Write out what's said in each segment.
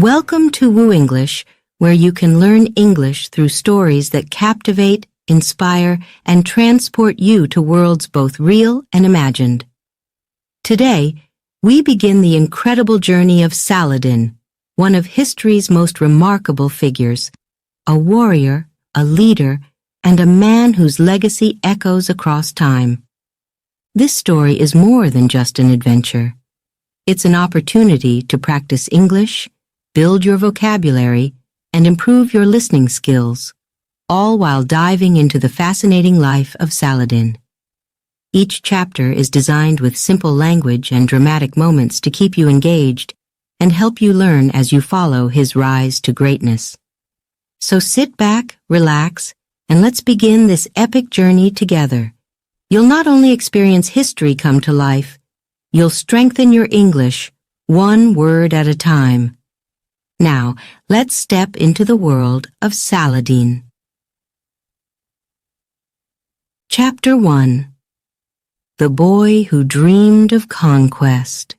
Welcome to WooEnglish, where you can learn English through stories that captivate, inspire, and transport you to worlds both real and imagined. Today, we begin the incredible journey of Saladin, one of history's most remarkable figures, a warrior, a leader, and a man whose legacy echoes across time. This story is more than just an adventure. It's an opportunity to practice English, build your vocabulary, and improve your listening skills, all while diving into the fascinating life of Saladin. Each chapter is designed with simple language and dramatic moments to keep you engaged and help you learn as you follow his rise to greatness. So sit back, relax, and let's begin this epic journey together. You'll not only experience history come to life, you'll strengthen your English, one word at a time. Now, let's step into the world of Saladin. Chapter 1. The Boy Who Dreamed of Conquest.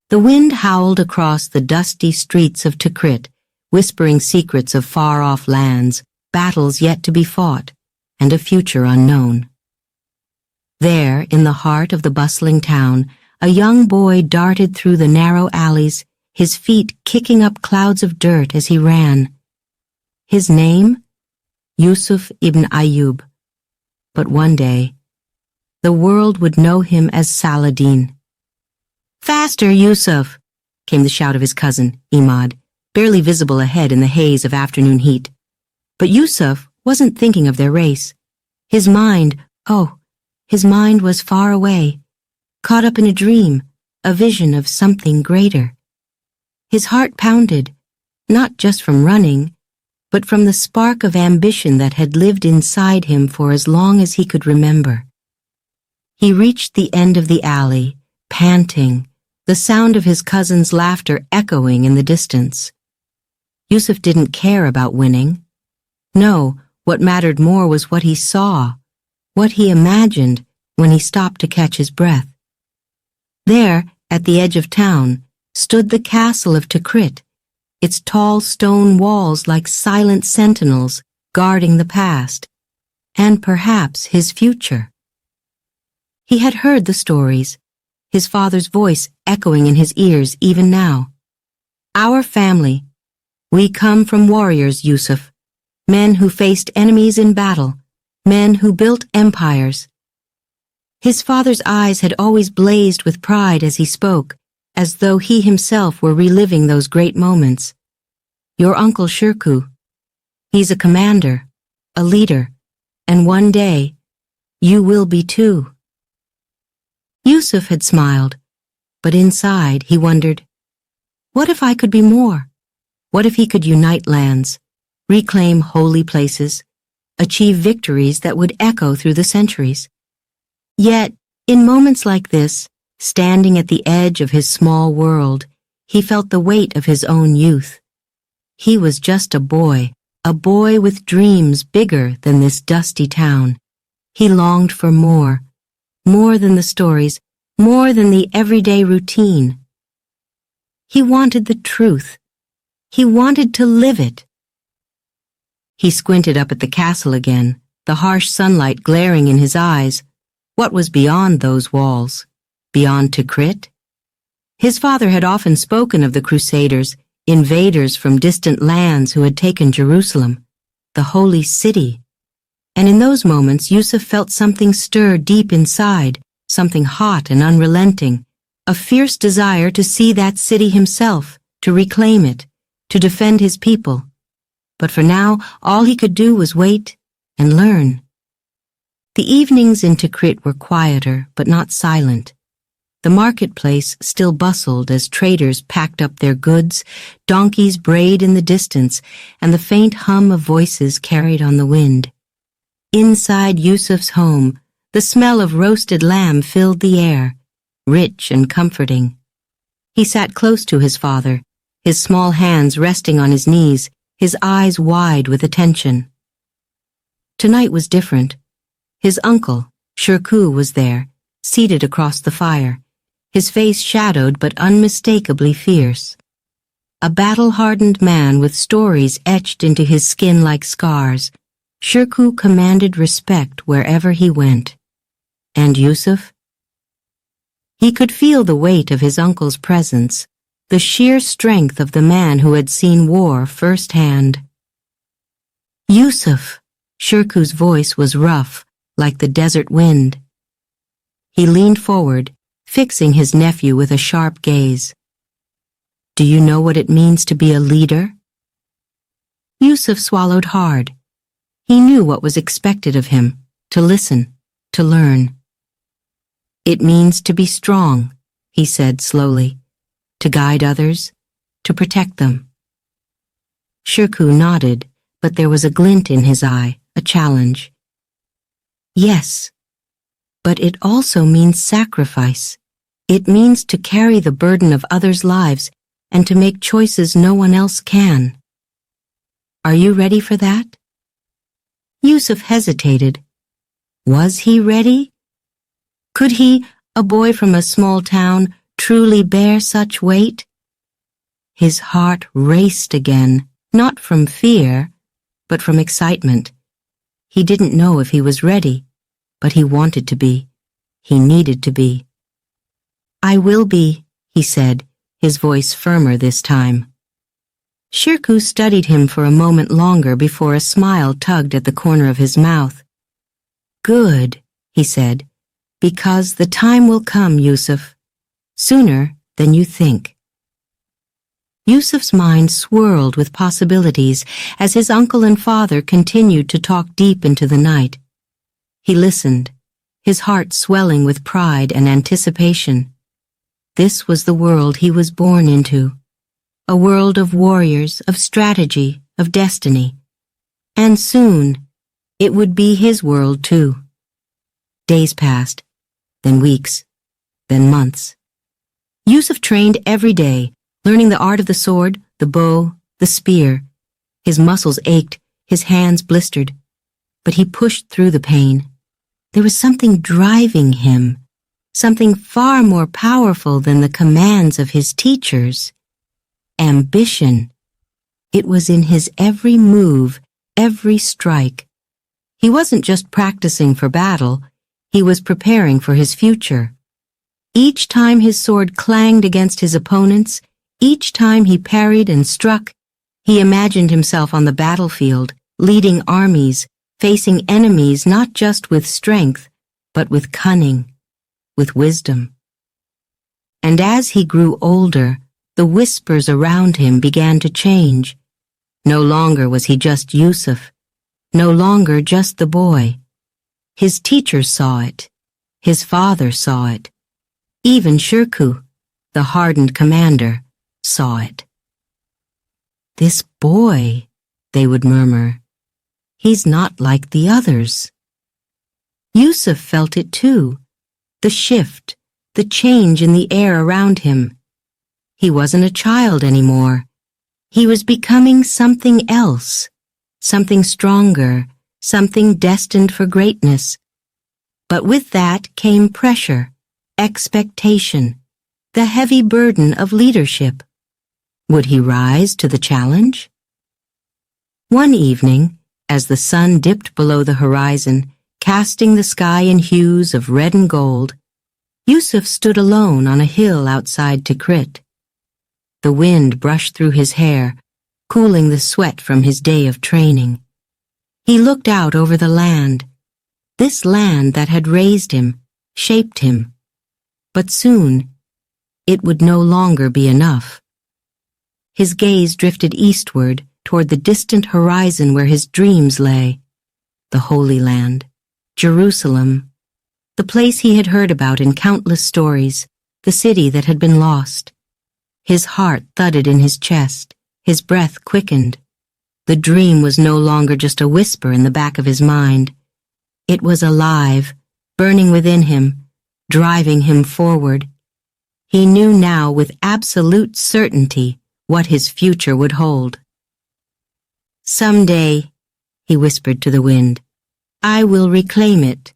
The wind howled across the dusty streets of Tikrit, whispering secrets of far-off lands, battles yet to be fought, and a future unknown. There, in the heart of the bustling town, a young boy darted through the narrow alleys, his feet kicking up clouds of dirt as he ran. His name? Yusuf ibn Ayyub. But one day, the world would know him as Saladin. "Faster, Yusuf!" came the shout of his cousin, Imad, barely visible ahead in the haze of afternoon heat. But Yusuf wasn't thinking of their race. His mind was far away, caught up in a dream, a vision of something greater. His heart pounded, not just from running, but from the spark of ambition that had lived inside him for as long as he could remember. He reached the end of the alley, panting, the sound of his cousin's laughter echoing in the distance. Yusuf didn't care about winning. No, what mattered more was what he saw, what he imagined when he stopped to catch his breath. There, at the edge of town, stood the castle of Tikrit, its tall stone walls like silent sentinels guarding the past, and perhaps his future. He had heard the stories, his father's voice echoing in his ears even now. "Our family, we come from warriors, Yusuf, men who faced enemies in battle, men who built empires." His father's eyes had always blazed with pride as he spoke, as though he himself were reliving those great moments. "Your uncle Shirkuh, he's a commander, a leader, and one day, you will be too." Yusuf had smiled, but inside he wondered, what if I could be more? What if he could unite lands, reclaim holy places, achieve victories that would echo through the centuries? Yet, in moments like this, standing at the edge of his small world, he felt the weight of his own youth. He was just a boy with dreams bigger than this dusty town. He longed for more than the stories, more than the everyday routine. He wanted the truth. He wanted to live it. He squinted up at the castle again, the harsh sunlight glaring in his eyes. What was beyond those walls? Beyond Tikrit? His father had often spoken of the Crusaders, invaders from distant lands who had taken Jerusalem, the holy city. And in those moments, Yusuf felt something stir deep inside, something hot and unrelenting, a fierce desire to see that city himself, to reclaim it, to defend his people. But for now, all he could do was wait and learn. The evenings in Tikrit were quieter, but not silent. The marketplace still bustled as traders packed up their goods, donkeys brayed in the distance, and the faint hum of voices carried on the wind. Inside Yusuf's home, the smell of roasted lamb filled the air, rich and comforting. He sat close to his father, his small hands resting on his knees, his eyes wide with attention. Tonight was different. His uncle, Shirkuh, was there, seated across the fire, his face shadowed but unmistakably fierce. A battle-hardened man with stories etched into his skin like scars, Shirkuh commanded respect wherever he went. And Yusuf? He could feel the weight of his uncle's presence, the sheer strength of the man who had seen war firsthand. Yusuf! Shirkuh's voice was rough, like the desert wind. He leaned forward, fixing his nephew with a sharp gaze. Do you know what it means to be a leader? Yusuf swallowed hard. He knew what was expected of him, to listen, to learn. It means to be strong, he said slowly, to guide others, to protect them. Shirkuh nodded, but there was a glint in his eye, a challenge. Yes, but it also means sacrifice. It means to carry the burden of others' lives and to make choices no one else can. Are you ready for that? Yusuf hesitated. Was he ready? Could he, a boy from a small town, truly bear such weight? His heart raced again, not from fear, but from excitement. He didn't know if he was ready, but he wanted to be. He needed to be. I will be, he said, his voice firmer this time. Shirkuh studied him for a moment longer before a smile tugged at the corner of his mouth. Good, he said, because the time will come, Yusuf, sooner than you think. Yusuf's mind swirled with possibilities as his uncle and father continued to talk deep into the night. He listened, his heart swelling with pride and anticipation. This was the world he was born into, a world of warriors, of strategy, of destiny. And soon, it would be his world too. Days passed, then weeks, then months. Yusuf trained every day, learning the art of the sword, the bow, the spear. His muscles ached, his hands blistered, but he pushed through the pain. There was something driving him, something far more powerful than the commands of his teachers. Ambition. It was in his every move, every strike. He wasn't just practicing for battle, he was preparing for his future. Each time his sword clanged against his opponents, each time he parried and struck, he imagined himself on the battlefield, leading armies, facing enemies not just with strength, but with cunning, with wisdom. And as he grew older, the whispers around him began to change. No longer was he just Yusuf, no longer just the boy. His teachers saw it, his father saw it, even Shirkuh, the hardened commander, saw it. This boy, they would murmur, he's not like the others. Yusuf felt it too, the shift, the change in the air around him. He wasn't a child anymore. He was becoming something else, something stronger, something destined for greatness. But with that came pressure, expectation, the heavy burden of leadership. Would he rise to the challenge? One evening, as the sun dipped below the horizon, casting the sky in hues of red and gold, Yusuf stood alone on a hill outside Tikrit. The wind brushed through his hair, cooling the sweat from his day of training. He looked out over the land, this land that had raised him, shaped him. But soon, it would no longer be enough. His gaze drifted eastward toward the distant horizon where his dreams lay, the Holy Land, Jerusalem, the place he had heard about in countless stories, the city that had been lost. His heart thudded in his chest, his breath quickened. The dream was no longer just a whisper in the back of his mind. It was alive, burning within him, driving him forward. He knew now with absolute certainty what his future would hold. Someday, he whispered to the wind, I will reclaim it.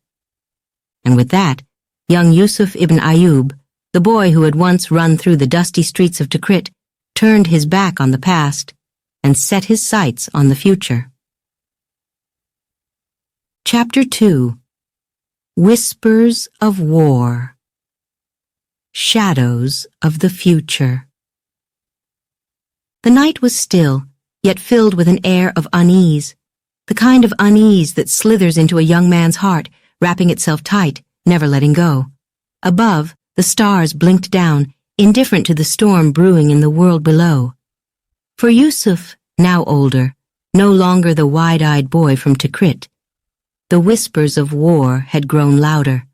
And with that, young Yusuf ibn Ayyub, The boy who had once run through the dusty streets of Tikrit turned his back on the past and set his sights on the future. Chapter 2. Whispers of War. Shadows of the Future. The night was still, yet filled with an air of unease, the kind of unease that slithers into a young man's heart, wrapping itself tight, never letting go. Above, the stars blinked down, indifferent to the storm brewing in the world below. For Yusuf, now older, no longer the wide-eyed boy from Tikrit, the whispers of war had grown louder,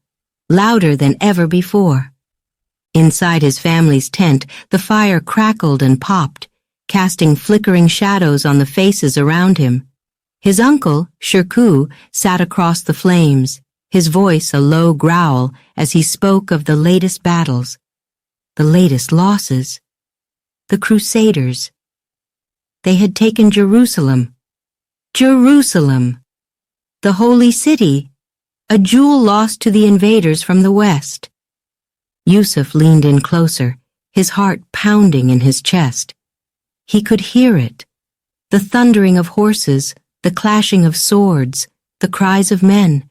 louder than ever before. Inside his family's tent, the fire crackled and popped, casting flickering shadows on the faces around him. His uncle, Shirkuh, sat across the flames, his voice a low growl as he spoke of the latest battles, the latest losses. The Crusaders. They had taken Jerusalem. Jerusalem! The holy city, a jewel lost to the invaders from the west. Yusuf leaned in closer, his heart pounding in his chest. He could hear it, the thundering of horses, the clashing of swords, the cries of men.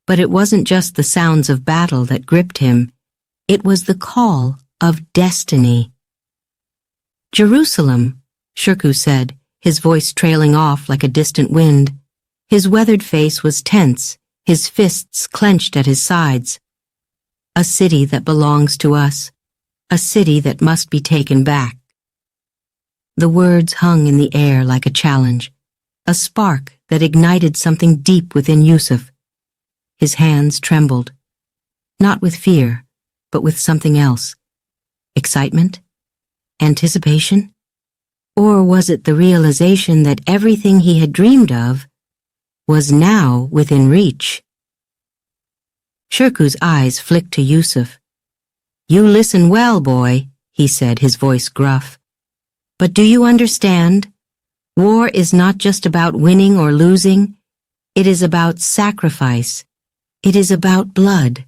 But it wasn't just the sounds of battle that gripped him, it was the call of destiny. Jerusalem, Shirkuh said, his voice trailing off like a distant wind. His weathered face was tense, his fists clenched at his sides. A city that belongs to us, a city that must be taken back. The words hung in the air like a challenge, a spark that ignited something deep within Yusuf. His hands trembled, not with fear, but with something else. Excitement? Anticipation? Or was it the realization that everything he had dreamed of was now within reach? Shirkuh's eyes flicked to Yusuf. "You listen well, boy," he said, his voice gruff. "But do you understand? War is not just about winning or losing. It is about sacrifice. It is about blood."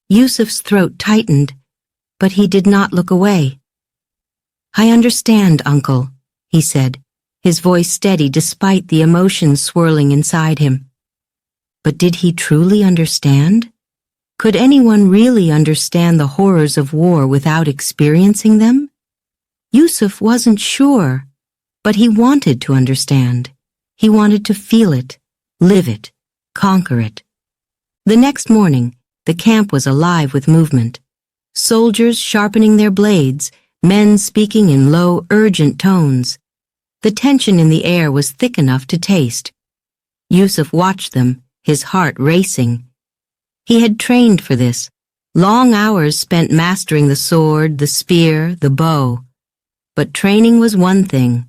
Yusuf's throat tightened, but he did not look away. "I understand, Uncle," he said, his voice steady despite the emotions swirling inside him. But did he truly understand? Could anyone really understand the horrors of war without experiencing them? Yusuf wasn't sure, but he wanted to understand. He wanted to feel it, live it, conquer it. The next morning, the camp was alive with movement. Soldiers sharpening their blades, men speaking in low, urgent tones. The tension in the air was thick enough to taste. Yusuf watched them, his heart racing. He had trained for this, long hours spent mastering the sword, the spear, the bow. But training was one thing,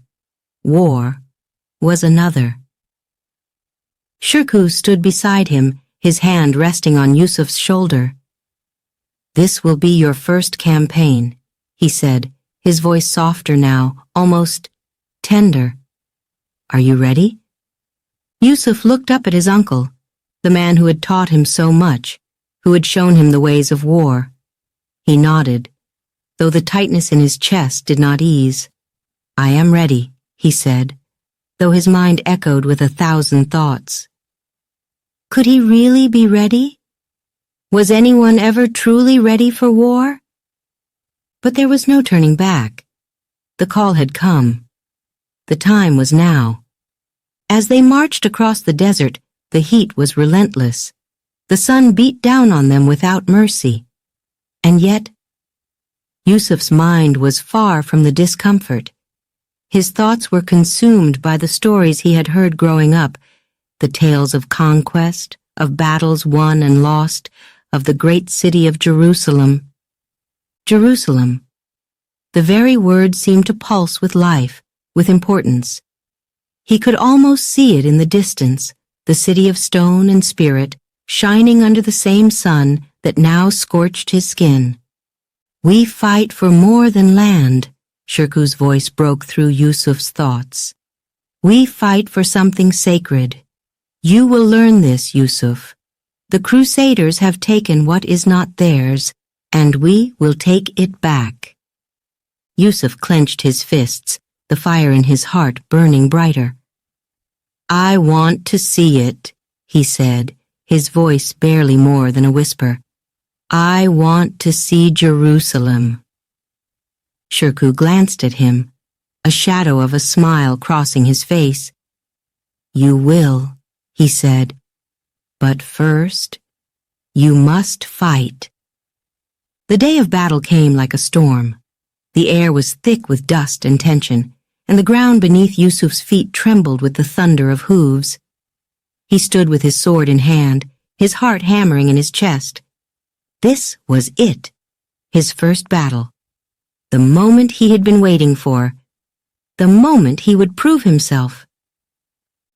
war was another. Shirkuh stood beside him, his hand resting on Yusuf's shoulder. "This will be your first campaign," he said, his voice softer now, almost tender. "Are you ready?" Yusuf looked up at his uncle, the man who had taught him so much, who had shown him the ways of war. He nodded, though the tightness in his chest did not ease. "I am ready," he said, though his mind echoed with 1,000 thoughts. Could he really be ready? Was anyone ever truly ready for war? But there was no turning back. The call had come. The time was now. As they marched across the desert, the heat was relentless. The sun beat down on them without mercy. And yet, Yusuf's mind was far from the discomfort. His thoughts were consumed by the stories he had heard growing up, the tales of conquest, of battles won and lost, of the great city of Jerusalem. Jerusalem. The very word seemed to pulse with life, with importance. He could almost see it in the distance, the city of stone and spirit, shining under the same sun that now scorched his skin. "We fight for more than land," Shirkuh's voice broke through Yusuf's thoughts. "We fight for something sacred. You will learn this, Yusuf. The Crusaders have taken what is not theirs, and we will take it back. Yusuf clenched his fists, the fire in his heart burning brighter. I want to see it, he said, his voice barely more than a whisper. I want to see Jerusalem. Shirkuh glanced at him, a shadow of a smile crossing his face. You will, he said, but first, you must fight. The day of battle came like a storm. The air was thick with dust and tension, and the ground beneath Yusuf's feet trembled with the thunder of hooves. He stood with his sword in hand, his heart hammering in his chest. This was it, his first battle. The moment he had been waiting for. The moment he would prove himself.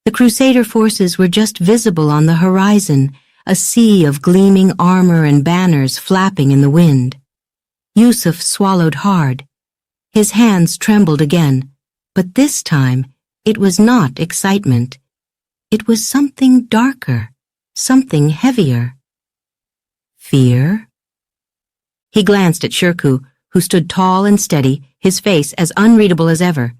The Crusader forces were just visible on the horizon, a sea of gleaming armor and banners flapping in the wind. Yusuf swallowed hard. His hands trembled again, but this time it was not excitement. It was something darker, something heavier. Fear? He glanced at Shirkuh, who stood tall and steady, his face as unreadable as ever.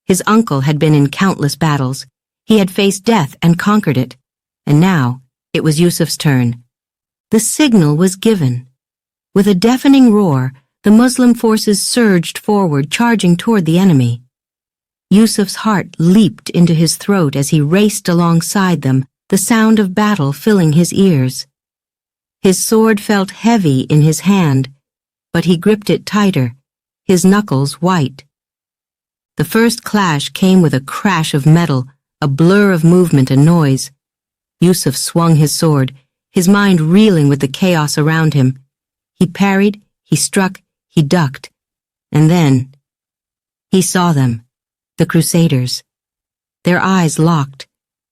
His uncle had been in countless battles. He had faced death and conquered it. And now it was Yusuf's turn. The signal was given. With a deafening roar, the Muslim forces surged forward, charging toward the enemy. Yusuf's heart leaped into his throat as he raced alongside them, the sound of battle filling his ears. His sword felt heavy in his hand, but he gripped it tighter, his knuckles white. The first clash came with a crash of metal, a blur of movement and noise. Yusuf swung his sword, his mind reeling with the chaos around him. He parried, he struck, he ducked, and then he saw them, the Crusaders. Their eyes locked,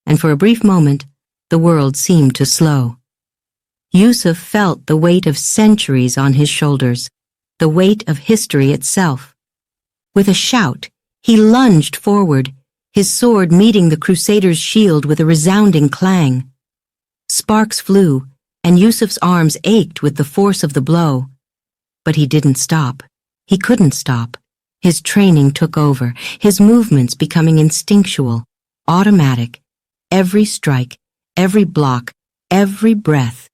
and for a brief moment, the world seemed to slow. Yusuf felt the weight of centuries on his shoulders, the weight of history itself. With a shout, he lunged forward, his sword meeting the Crusader's shield with a resounding clang. Sparks flew, and Yusuf's arms ached with the force of the blow. But he didn't stop. He couldn't stop. His training took over, his movements becoming instinctual, automatic. Every strike, every block, every breath.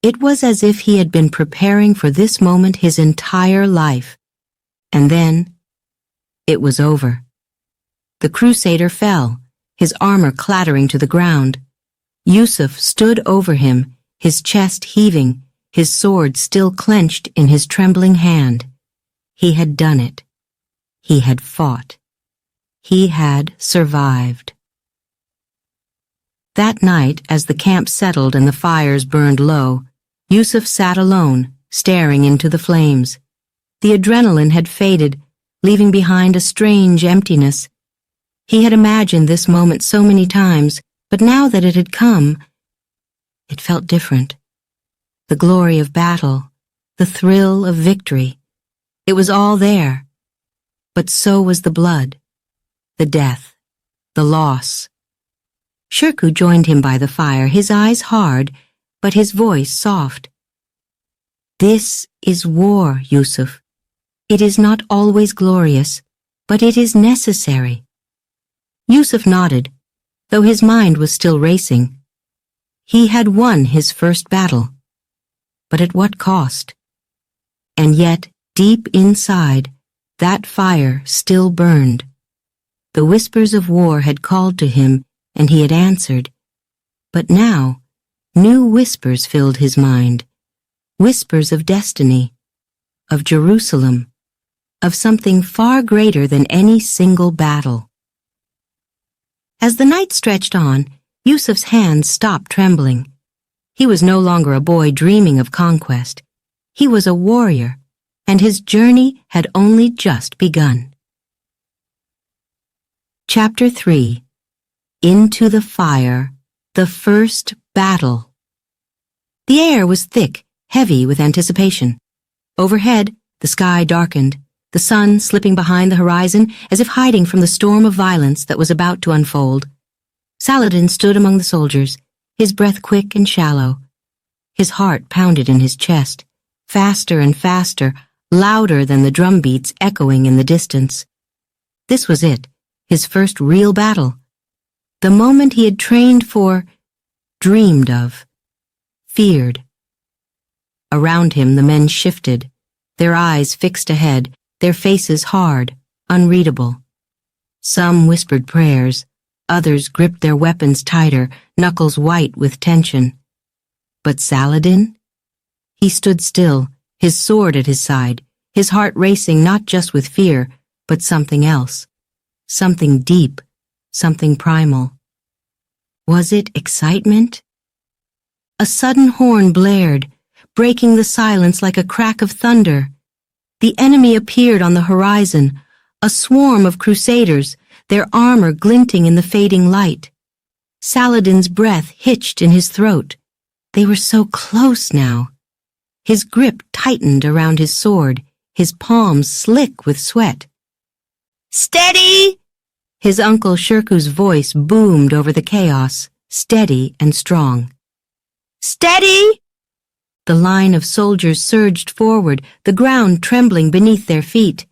It was as if he had been preparing for this moment his entire life. And then, it was over. The Crusader fell, his armor clattering to the ground. Yusuf stood over him, his chest heaving, his sword still clenched in his trembling hand. He had done it. He had fought. He had survived. That night, as the camp settled and the fires burned low, Yusuf sat alone, staring into the flames. The adrenaline had faded, leaving behind a strange emptiness. He had imagined this moment so many times, but now that it had come, it felt different. The glory of battle, the thrill of victory, it was all there. But so was the blood, the death, the loss. Shirkuh joined him by the fire, his eyes hard, but his voice soft. This is war, Yusuf. It is not always glorious, but it is necessary. Yusuf nodded, though his mind was still racing. He had won his first battle. But at what cost? And yet, deep inside, that fire still burned. The whispers of war had called to him, and he had answered. But now, new whispers filled his mind. Whispers of destiny, of Jerusalem, of something far greater than any single battle. As the night stretched on, Yusuf's hands stopped trembling. He was no longer a boy dreaming of conquest. He was a warrior, and his journey had only just begun. Chapter 3. Into the Fire, the First Battle. The air was thick, heavy with anticipation. Overhead, the sky darkened, the sun slipping behind the horizon as if hiding from the storm of violence that was about to unfold. Saladin stood among the soldiers, his breath quick and shallow. His heart pounded in his chest, faster and faster, louder than the drum beats echoing in the distance. This was it, his first real battle. The moment he had trained for, dreamed of, feared. Around him the men shifted, their eyes fixed ahead, their faces hard, unreadable. Some whispered prayers, others gripped their weapons tighter, knuckles white with tension. But Saladin? He stood still, his sword at his side, his heart racing not just with fear, but something else. Something deep, something primal. Was it excitement? A sudden horn blared, breaking the silence like a crack of thunder. The enemy appeared on the horizon, a swarm of crusaders, their armor glinting in the fading light. Saladin's breath hitched in his throat. They were so close now. His grip tightened around his sword, his palms slick with sweat. "Steady!" His uncle Shirku's voice boomed over the chaos, steady and strong. "Steady!" The line of soldiers surged forward, the ground trembling beneath their feet.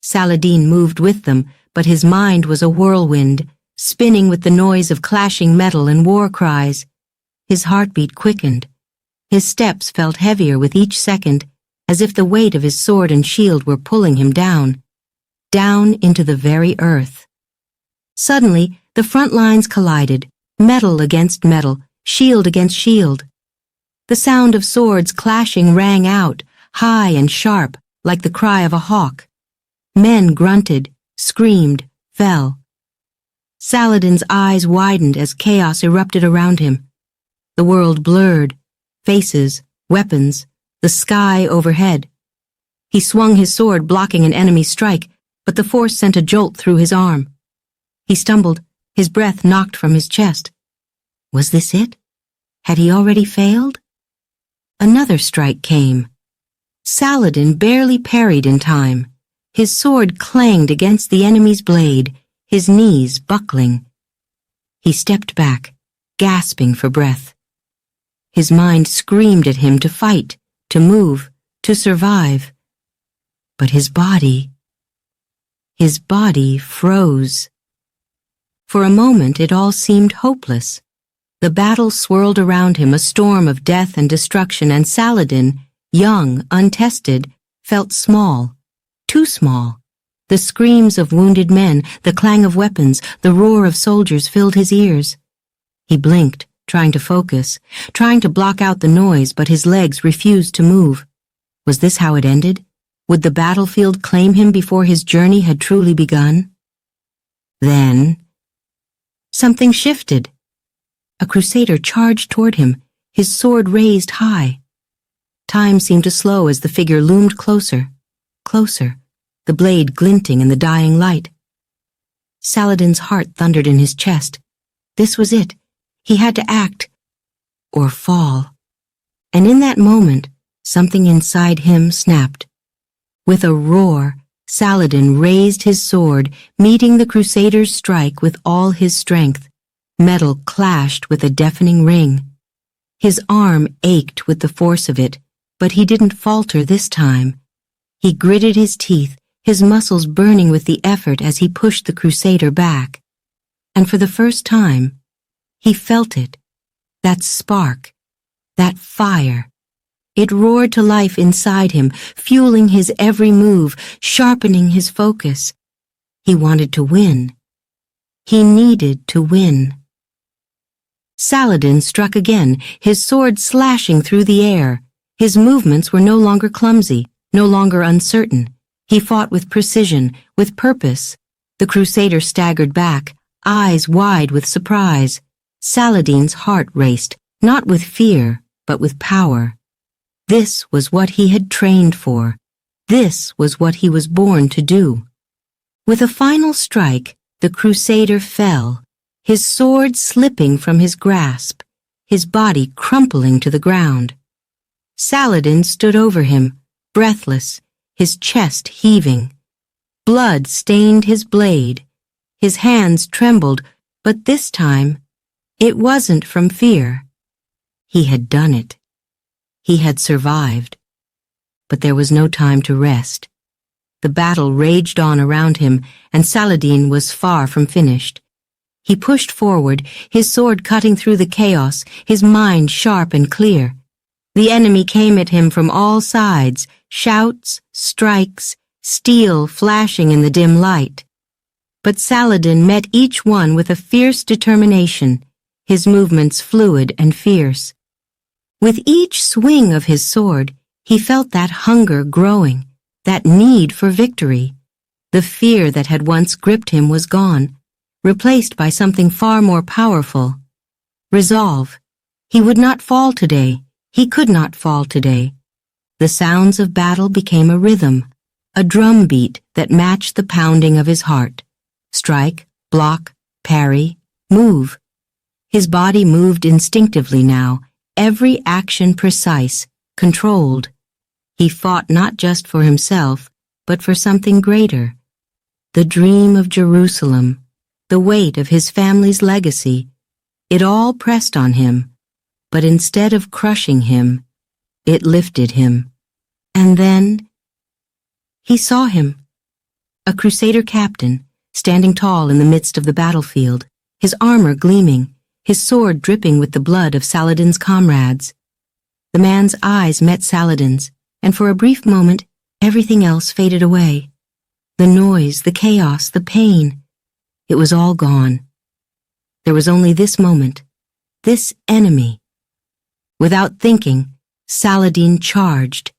Saladin moved with them, but his mind was a whirlwind, spinning with the noise of clashing metal and war cries. His heartbeat quickened. His steps felt heavier with each second, as if the weight of his sword and shield were pulling him down into the very earth. Suddenly, the front lines collided, metal against metal, shield against shield. The sound of swords clashing rang out, high and sharp, like the cry of a hawk. Men grunted, screamed, fell. Saladin's eyes widened as chaos erupted around him. The world blurred, faces, weapons, the sky overhead. He swung his sword, blocking an enemy's strike, but the force sent a jolt through his arm. He stumbled, his breath knocked from his chest. Was this it? Had he already failed? Another strike came. Saladin barely parried in time. His sword clanged against the enemy's blade, his knees buckling. He stepped back, gasping for breath. His mind screamed at him to fight, to move, to survive. But his body froze. For a moment it all seemed hopeless. The battle swirled around him, a storm of death and destruction, and Saladin, young, untested, felt small, too small. The screams of wounded men, the clang of weapons, the roar of soldiers filled his ears. He blinked, trying to focus, trying to block out the noise, but his legs refused to move. Was this how it ended? Would the battlefield claim him before his journey had truly begun? Then, something shifted. A crusader charged toward him, his sword raised high. Time seemed to slow as the figure loomed closer, the blade glinting in the dying light. Saladin's heart thundered in his chest. This was it. He had to act, or fall. And in that moment, something inside him snapped. With a roar, Saladin raised his sword, meeting the crusader's strike with all his strength. Metal clashed with a deafening ring. His arm ached with the force of it, but he didn't falter this time. He gritted his teeth, his muscles burning with the effort as he pushed the crusader back. And for the first time, he felt it, that spark, that fire. It roared to life inside him, fueling his every move, sharpening his focus. He wanted to win. He needed to win. Saladin struck again, his sword slashing through the air. His movements were no longer clumsy, no longer uncertain. He fought with precision, with purpose. The crusader staggered back, eyes wide with surprise. Saladin's heart raced, not with fear, but with power. This was what he had trained for. This was what he was born to do. With a final strike, the crusader fell, his sword slipping from his grasp, his body crumpling to the ground. Saladin stood over him, breathless, his chest heaving. Blood stained his blade. His hands trembled, but this time, it wasn't from fear. He had done it. He had survived. but there was no time to rest. The battle raged on around him, and Saladin was far from finished. He pushed forward, his sword cutting through the chaos, his mind sharp and clear. The enemy came at him from all sides, shouts, strikes, steel flashing in the dim light. But Saladin met each one with a fierce determination, his movements fluid and fierce. With each swing of his sword, he felt that hunger growing, that need for victory. The fear that had once gripped him was gone, replaced by something far more powerful. Resolve. He would not fall today. He could not fall today. The sounds of battle became a rhythm, a drum beat that matched the pounding of his heart. Strike, block, parry, move. His body moved instinctively now, every action precise, controlled. He fought not just for himself, but for something greater. The dream of Jerusalem, the weight of his family's legacy, it all pressed on him, but instead of crushing him, it lifted him. And then he saw him, a Crusader captain, standing tall in the midst of the battlefield, his armor gleaming, his sword dripping with the blood of Saladin's comrades. The man's eyes met Saladin's, and for a brief moment, everything else faded away. The noise, the chaos, the pain, it was all gone. There was only this moment, this enemy. Without thinking, Saladin charged.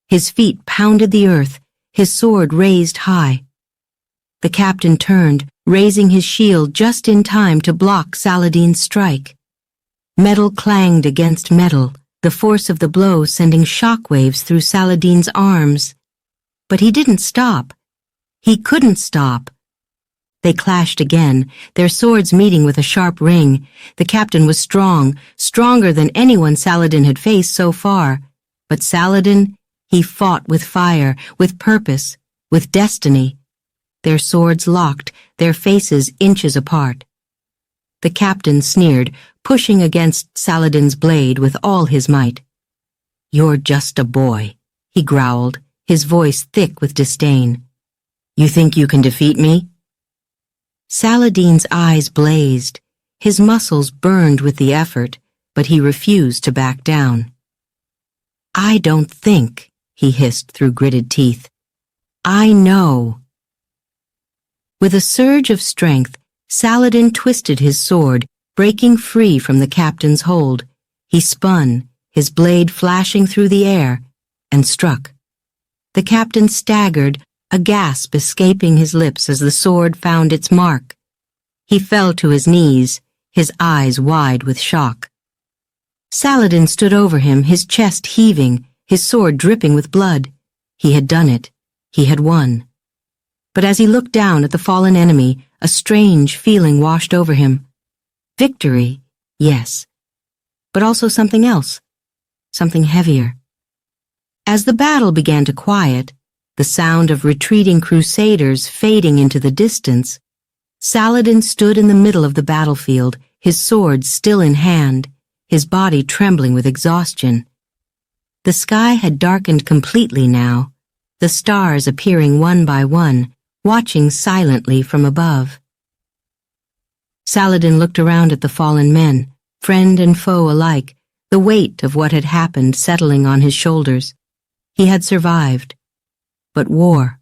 His feet pounded the earth, his sword raised high. The captain turned, raising his shield just in time to block Saladin's strike. Metal clanged against metal, the force of the blow sending shockwaves through Saladin's arms. But he didn't stop. He couldn't stop. They clashed again, their swords meeting with a sharp ring. The captain was strong, stronger than anyone Saladin had faced so far. But Saladin, he fought with fire, with purpose, with destiny. Their swords locked, their faces inches apart. The captain sneered, pushing against Saladin's blade with all his might. "You're just a boy," he growled, his voice thick with disdain. "You think you can defeat me?" Saladin's eyes blazed, his muscles burned with the effort, but he refused to back down. "I don't think," he hissed through gritted teeth. "I know." With a surge of strength, Saladin twisted his sword, breaking free from the captain's hold. He spun, his blade flashing through the air, and struck. The captain staggered, a gasp escaping his lips as the sword found its mark. He fell to his knees, his eyes wide with shock. Saladin stood over him, his chest heaving, his sword dripping with blood. He had done it. He had won. But as he looked down at the fallen enemy, a strange feeling washed over him. Victory, yes, but also something else, something heavier. As the battle began to quiet, the sound of retreating crusaders fading into the distance, Saladin stood in the middle of the battlefield, his sword still in hand, his body trembling with exhaustion. The sky had darkened completely now, the stars appearing one by one, watching silently from above. Saladin looked around at the fallen men, friend and foe alike, the weight of what had happened settling on his shoulders. He had survived. But war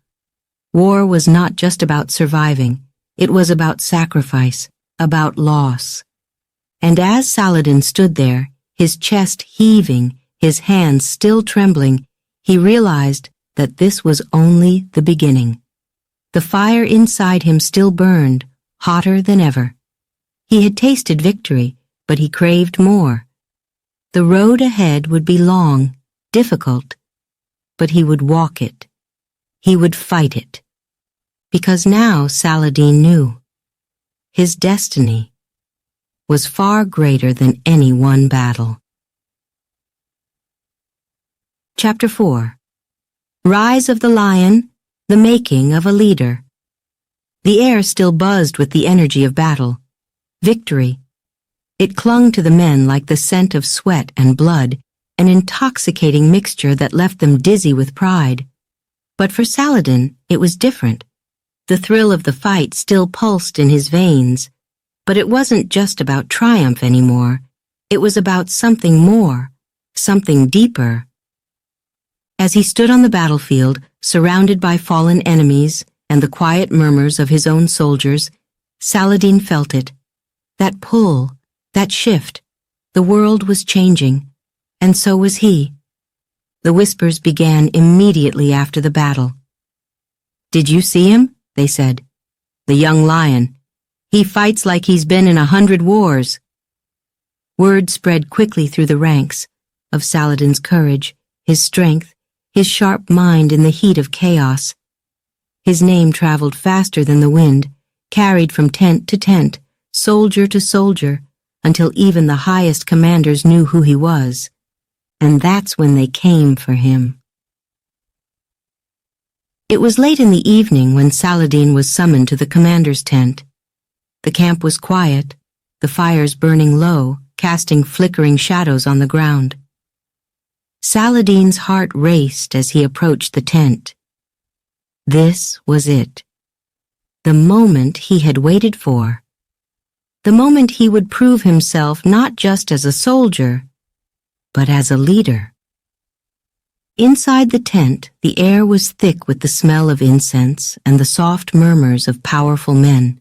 was not just about surviving. It was about sacrifice, about loss. And as Saladin stood there, his chest heaving, his hands still trembling, he realized that this was only the beginning. The fire inside him still burned, hotter than ever. He had tasted victory, but he craved more. The road ahead would be long, difficult, but he would walk it. He would fight it. Because now Saladin knew his destiny was far greater than any one battle. Chapter 4. Rise of the Lion, the Making of a Leader. The air still buzzed with the energy of battle. Victory. It clung to the men like the scent of sweat and blood, an intoxicating mixture that left them dizzy with pride. But for Saladin, it was different. The thrill of the fight still pulsed in his veins, but it wasn't just about triumph anymore. It was about something more, something deeper. As he stood on the battlefield, surrounded by fallen enemies and the quiet murmurs of his own soldiers, Saladin felt it. That pull, that shift. The world was changing, and so was he. The whispers began immediately after the battle. "Did you see him?" they said. "The young lion. He fights like he's been in 100 wars." Word spread quickly through the ranks of Saladin's courage, his strength, his sharp mind in the heat of chaos. His name traveled faster than the wind, carried from tent to tent, soldier to soldier, until even the highest commanders knew who he was. And that's when they came for him. It was late in the evening when Saladin was summoned to the commander's tent. The camp was quiet, the fires burning low, casting flickering shadows on the ground. Saladin's heart raced as he approached the tent. This was it. The moment he had waited for. The moment he would prove himself not just as a soldier, but as a leader. Inside the tent, the air was thick with the smell of incense and the soft murmurs of powerful men.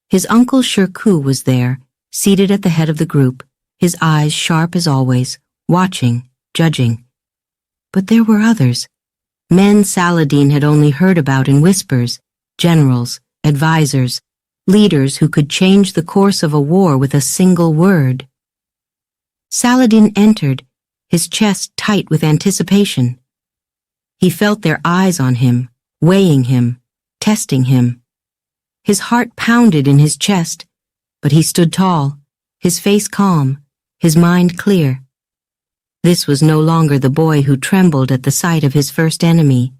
His uncle Shirkuh was there, seated at the head of the group, his eyes sharp as always, watching, judging. But there were others, men Saladin had only heard about in whispers, generals, advisors, leaders who could change the course of a war with a single word. Saladin entered, his chest tight with anticipation. He felt their eyes on him, weighing him, testing him. His heart pounded in his chest, but he stood tall, his face calm, his mind clear. This was no longer the boy who trembled at the sight of his first enemy.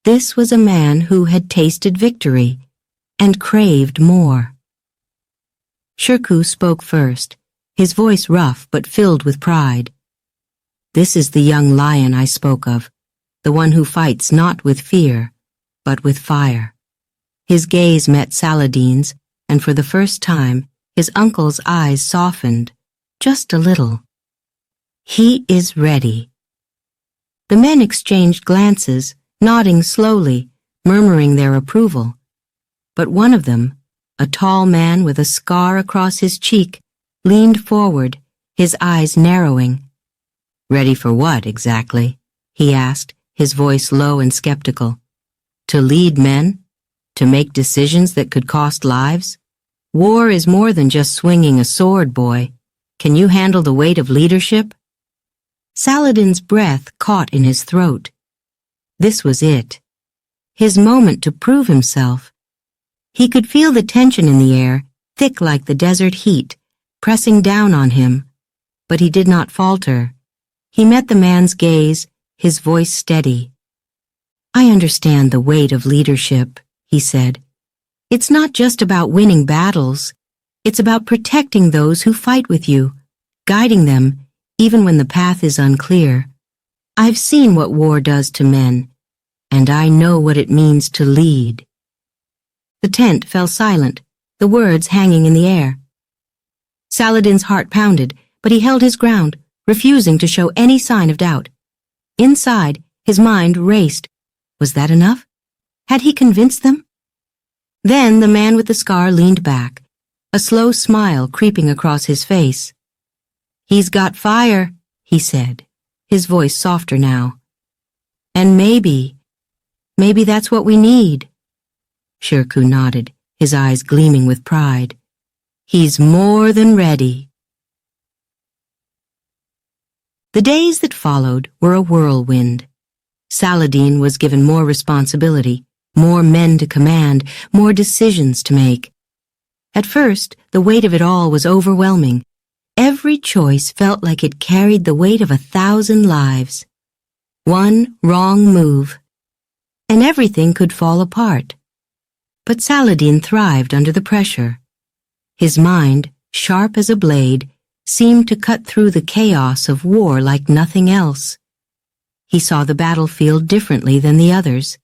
This was a man who had tasted victory and craved more. Shirkuh spoke first, his voice rough but filled with pride. "This is the young lion I spoke of, the one who fights not with fear, but with fire." His gaze met Saladin's, and for the first time, his uncle's eyes softened, just a little. "He is ready." The men exchanged glances, nodding slowly, murmuring their approval. But one of them, a tall man with a scar across his cheek, leaned forward, his eyes narrowing. "Ready for what, exactly?" he asked, his voice low and skeptical. "To lead men? To make decisions that could cost lives? War is more than just swinging a sword, boy. Can you handle the weight of leadership?" Saladin's breath caught in his throat. This was it. His moment to prove himself. He could feel the tension in the air, thick like the desert heat, pressing down on him. But he did not falter. He met the man's gaze, his voice steady. "I understand the weight of leadership," he said. "It's not just about winning battles. It's about protecting those who fight with you, guiding them, even when the path is unclear. I've seen what war does to men, and I know what it means to lead." The tent fell silent, the words hanging in the air. Saladin's heart pounded, but he held his ground, refusing to show any sign of doubt. Inside, his mind raced. Was that enough? Had he convinced them? Then the man with the scar leaned back, a slow smile creeping across his face. "He's got fire," he said, his voice softer now. "And maybe that's what we need." Shirkuh nodded, his eyes gleaming with pride. "He's more than ready." The days that followed were a whirlwind. Saladin was given more responsibility, more men to command, more decisions to make. At first, the weight of it all was overwhelming. Every choice felt like it carried the weight of 1,000 lives. One wrong move, and everything could fall apart. But Saladin thrived under the pressure. His mind, sharp as a blade, seemed to cut through the chaos of war like nothing else. He saw the battlefield differently than the others.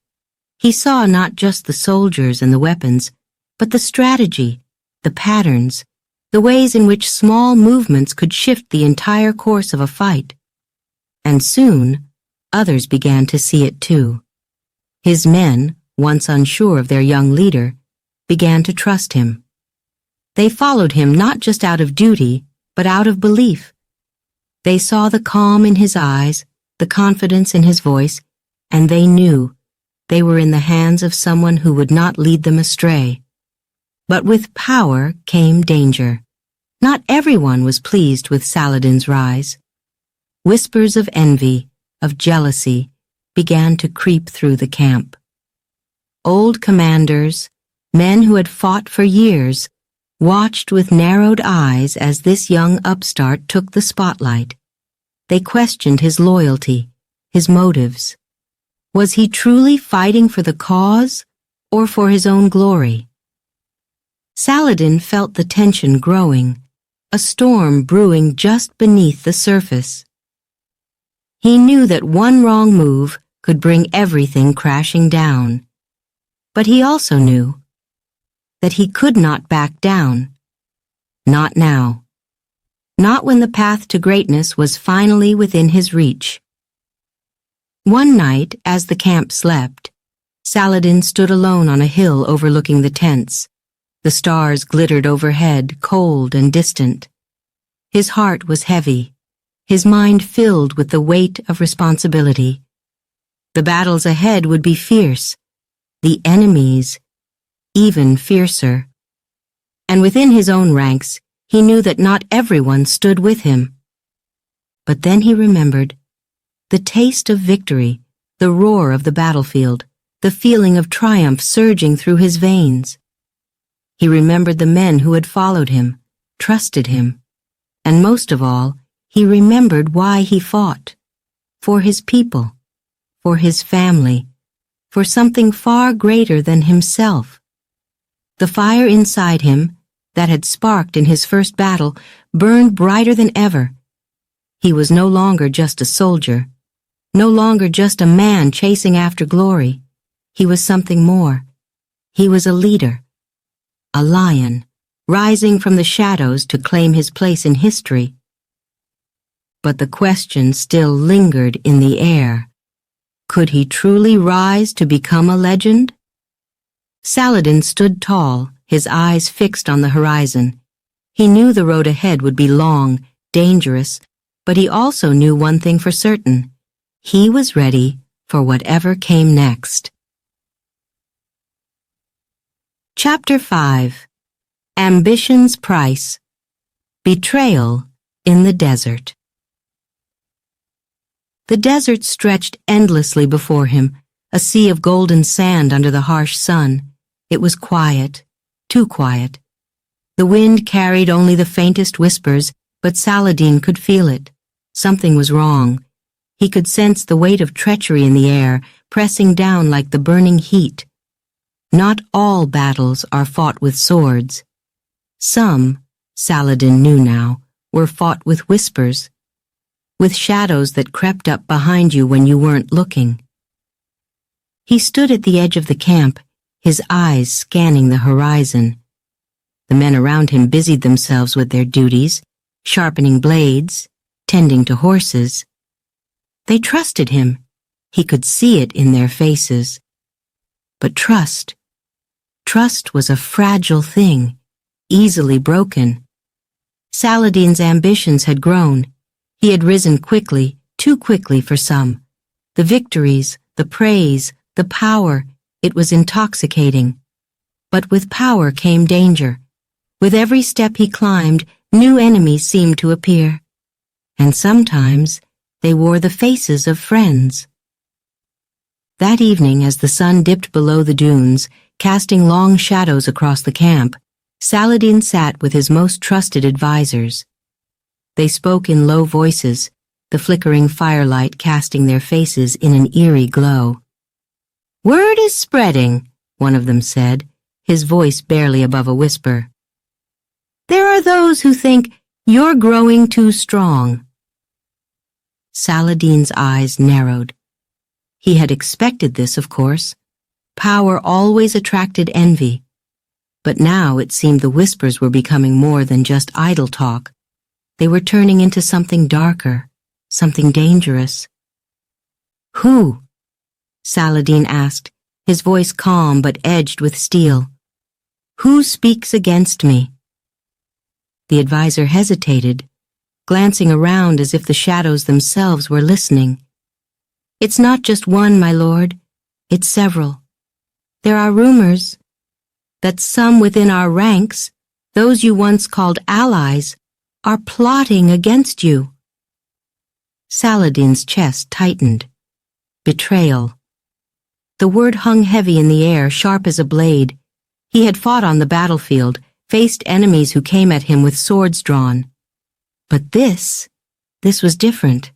He saw not just the soldiers and the weapons, but the strategy, the patterns, the ways in which small movements could shift the entire course of a fight. And soon, others began to see it too. His men, once unsure of their young leader, began to trust him. They followed him not just out of duty, but out of belief. They saw the calm in his eyes, the confidence in his voice, and they knew they were in the hands of someone who would not lead them astray. But with power came danger. Not everyone was pleased with Saladin's rise. Whispers of envy, of jealousy, began to creep through the camp. Old commanders, men who had fought for years, watched with narrowed eyes as this young upstart took the spotlight. They questioned his loyalty, his motives. Was he truly fighting for the cause or for his own glory? Saladin felt the tension growing, a storm brewing just beneath the surface. He knew that one wrong move could bring everything crashing down. But he also knew that he could not back down. Not now. Not when the path to greatness was finally within his reach. One night, as the camp slept, Saladin stood alone on a hill overlooking the tents. The stars glittered overhead, cold and distant. His heart was heavy, his mind filled with the weight of responsibility. The battles ahead would be fierce, the enemies even fiercer. And within his own ranks, he knew that not everyone stood with him. But then he remembered the taste of victory, the roar of the battlefield, the feeling of triumph surging through his veins. He remembered the men who had followed him, trusted him, and most of all, he remembered why he fought. For his people, for his family, for something far greater than himself. The fire inside him, that had sparked in his first battle, burned brighter than ever. He was no longer just a soldier, no longer just a man chasing after glory. He was something more. He was a leader, a lion, rising from the shadows to claim his place in history. But the question still lingered in the air. Could he truly rise to become a legend? Saladin stood tall, his eyes fixed on the horizon. He knew the road ahead would be long, dangerous, but he also knew one thing for certain. He was ready for whatever came next. Chapter 5. Ambition's Price. Betrayal in the Desert. The desert stretched endlessly before him, a sea of golden sand under the harsh sun. It was quiet, too quiet. The wind carried only the faintest whispers, but Saladin could feel it. Something was wrong. He could sense the weight of treachery in the air, pressing down like the burning heat. Not all battles are fought with swords. Some, Saladin knew now, were fought with whispers, with shadows that crept up behind you when you weren't looking. He stood at the edge of the camp, his eyes scanning the horizon. The men around him busied themselves with their duties, sharpening blades, tending to horses. They trusted him. He could see it in their faces. But trust was a fragile thing, easily broken. Saladin's ambitions had grown. He had risen quickly, too quickly for some. The victories, the praise, the power, it was intoxicating. But with power came danger. With every step he climbed, new enemies seemed to appear. And sometimes they wore the faces of friends. That evening, as the sun dipped below the dunes, casting long shadows across the camp, Saladin sat with his most trusted advisers. They spoke in low voices, the flickering firelight casting their faces in an eerie glow. "Word is spreading," one of them said, his voice barely above a whisper. "There are those who think You're growing too strong. Saladin's eyes narrowed. He had expected this, of course. Power always attracted envy. But now it seemed the whispers were becoming more than just idle talk. They were turning into something darker, something dangerous. Who? Saladin asked, his voice calm but edged with steel. Who speaks against me? The advisor hesitated, glancing around as if the shadows themselves were listening. It's not just one, my lord. It's several. There are rumors that some within our ranks, those you once called allies, are plotting against you. Saladin's chest tightened. Betrayal. The word hung heavy in the air, sharp as a blade. He had fought on the battlefield, faced enemies who came at him with swords drawn. But this was different.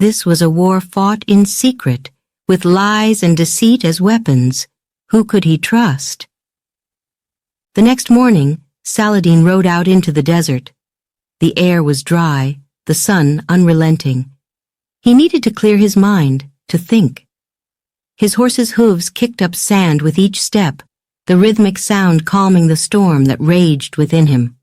This was a war fought in secret, with lies and deceit as weapons. Who could he trust? The next morning, Saladin rode out into the desert. The air was dry, the sun unrelenting. He needed to clear his mind, to think. His horse's hooves kicked up sand with each step, the rhythmic sound calming the storm that raged within him.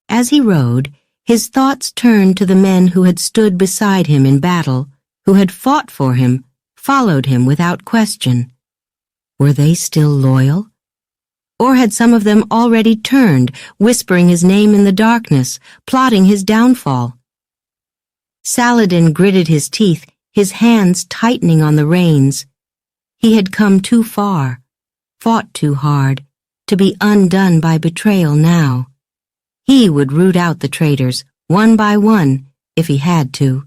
As he rode, his thoughts turned to the men who had stood beside him in battle, who had fought for him, followed him without question. Were they still loyal? Or had some of them already turned, whispering his name in the darkness, plotting his downfall? Saladin gritted his teeth, his hands tightening on the reins. He had come too far, fought too hard, to be undone by betrayal now. He would root out the traitors, one by one, if he had to.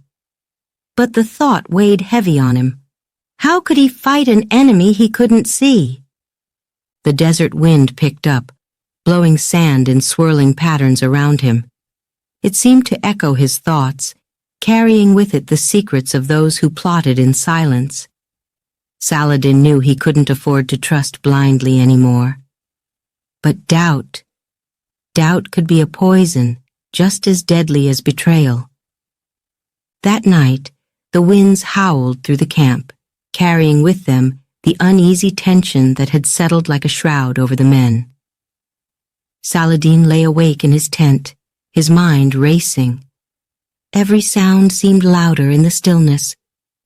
But the thought weighed heavy on him. How could he fight an enemy he couldn't see? The desert wind picked up, blowing sand in swirling patterns around him. It seemed to echo his thoughts, carrying with it the secrets of those who plotted in silence. Saladin knew he couldn't afford to trust blindly anymore. But doubt could be a poison, just as deadly as betrayal. That night, the winds howled through the camp, carrying with them the uneasy tension that had settled like a shroud over the men. Saladin lay awake in his tent, his mind racing. Every sound seemed louder in the stillness,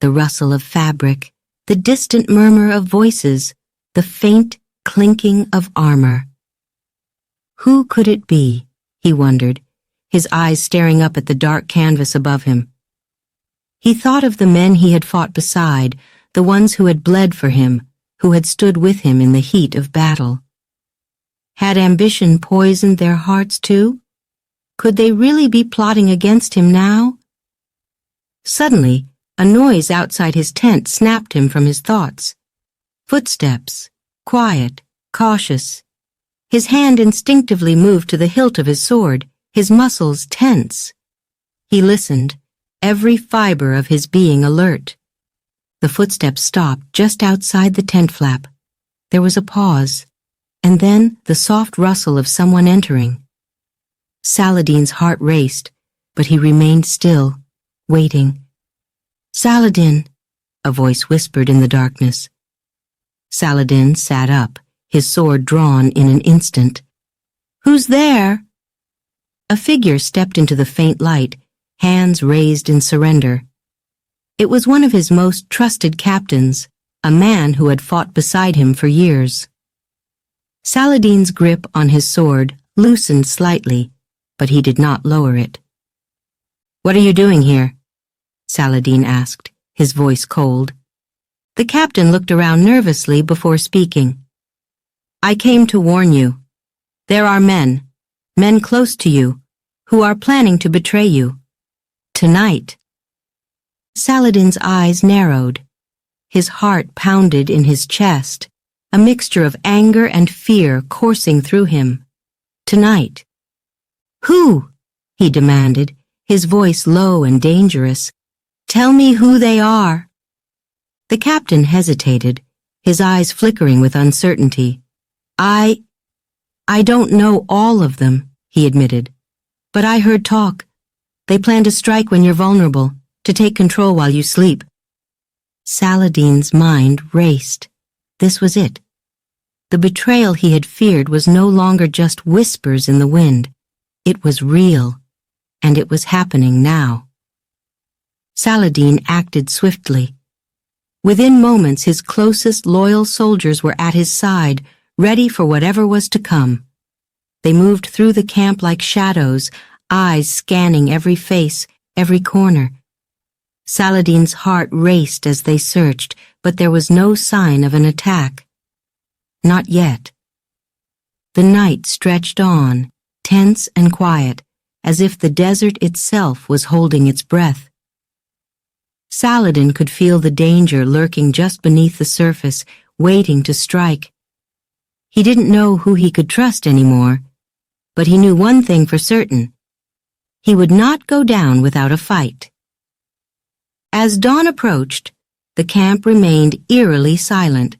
the rustle of fabric, the distant murmur of voices, the faint clinking of armor. Who could it be, he wondered, his eyes staring up at the dark canvas above him. He thought of the men he had fought beside, the ones who had bled for him, who had stood with him in the heat of battle. Had ambition poisoned their hearts too? Could they really be plotting against him now? Suddenly, a noise outside his tent snapped him from his thoughts. Footsteps, quiet, cautious. His hand instinctively moved to the hilt of his sword, his muscles tense. He listened, every fiber of his being alert. The footsteps stopped just outside the tent flap. There was a pause, and then the soft rustle of someone entering. Saladin's heart raced, but he remained still, waiting. "Saladin," a voice whispered in the darkness. Saladin sat up, his sword drawn in an instant. "Who's there?" A figure stepped into the faint light, hands raised in surrender. It was one of his most trusted captains, a man who had fought beside him for years. Saladin's grip on his sword loosened slightly, but he did not lower it. "What are you doing here?" Saladin asked, his voice cold. The captain looked around nervously before speaking. "I came to warn you. There are men close to you, who are planning to betray you. Tonight." Saladin's eyes narrowed. His heart pounded in his chest, a mixture of anger and fear coursing through him. Tonight. "Who?" he demanded, his voice low and dangerous. "Tell me who they are." The captain hesitated, his eyes flickering with uncertainty. I don't know all of them," he admitted. But I heard talk. They plan to strike when you're vulnerable, to take control while you sleep. Saladin's mind raced. This was it. The betrayal he had feared was no longer just whispers in the wind. It was real, and it was happening now. Saladin acted swiftly. Within moments, his closest loyal soldiers were at his side, ready for whatever was to come. They moved through the camp like shadows, eyes scanning every face, every corner. Saladin's heart raced as they searched, but there was no sign of an attack. Not yet. The night stretched on, tense and quiet, as if the desert itself was holding its breath. Saladin could feel the danger lurking just beneath the surface, waiting to strike. He didn't know who he could trust anymore, but he knew one thing for certain. He would not go down without a fight. As dawn approached, the camp remained eerily silent.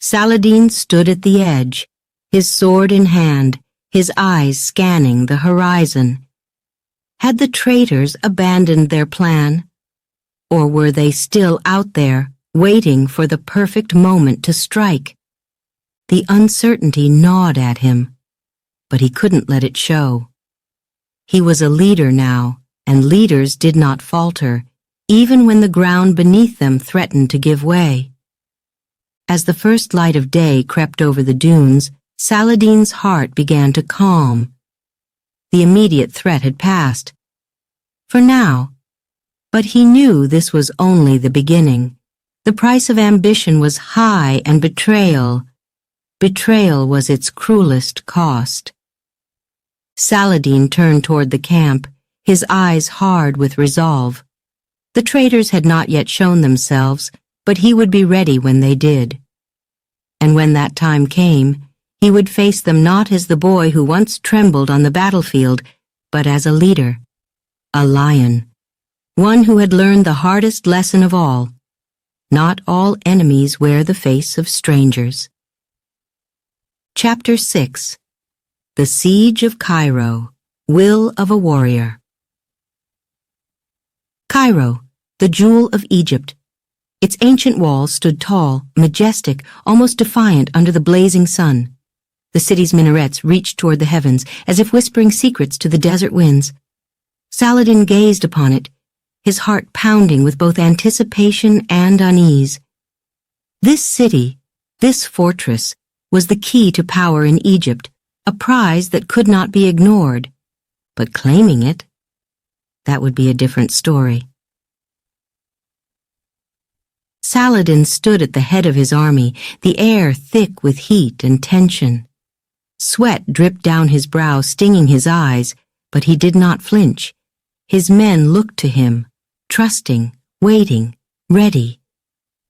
Saladin stood at the edge, his sword in hand, his eyes scanning the horizon. Had the traitors abandoned their plan? Or were they still out there, waiting for the perfect moment to strike? The uncertainty gnawed at him, but he couldn't let it show. He was a leader now, and leaders did not falter, even when the ground beneath them threatened to give way. As the first light of day crept over the dunes, Saladin's heart began to calm. The immediate threat had passed. For now. But he knew this was only the beginning. The price of ambition was high, and betrayal was its cruelest cost. Saladin turned toward the camp, his eyes hard with resolve. The traitors had not yet shown themselves, but he would be ready when they did. And when that time came, he would face them not as the boy who once trembled on the battlefield, but as a leader, a lion. One who had learned the hardest lesson of all. Not all enemies wear the face of strangers. Chapter 6. The Siege of Cairo, Will of a Warrior. Cairo, the jewel of Egypt. Its ancient walls stood tall, majestic, almost defiant under the blazing sun. The city's minarets reached toward the heavens, as if whispering secrets to the desert winds. Saladin gazed upon it, his heart pounding with both anticipation and unease. This city, this fortress, was the key to power in Egypt, a prize that could not be ignored. But claiming it, that would be a different story. Saladin stood at the head of his army, the air thick with heat and tension. Sweat dripped down his brow, stinging his eyes, but he did not flinch. His men looked to him, trusting, waiting, ready.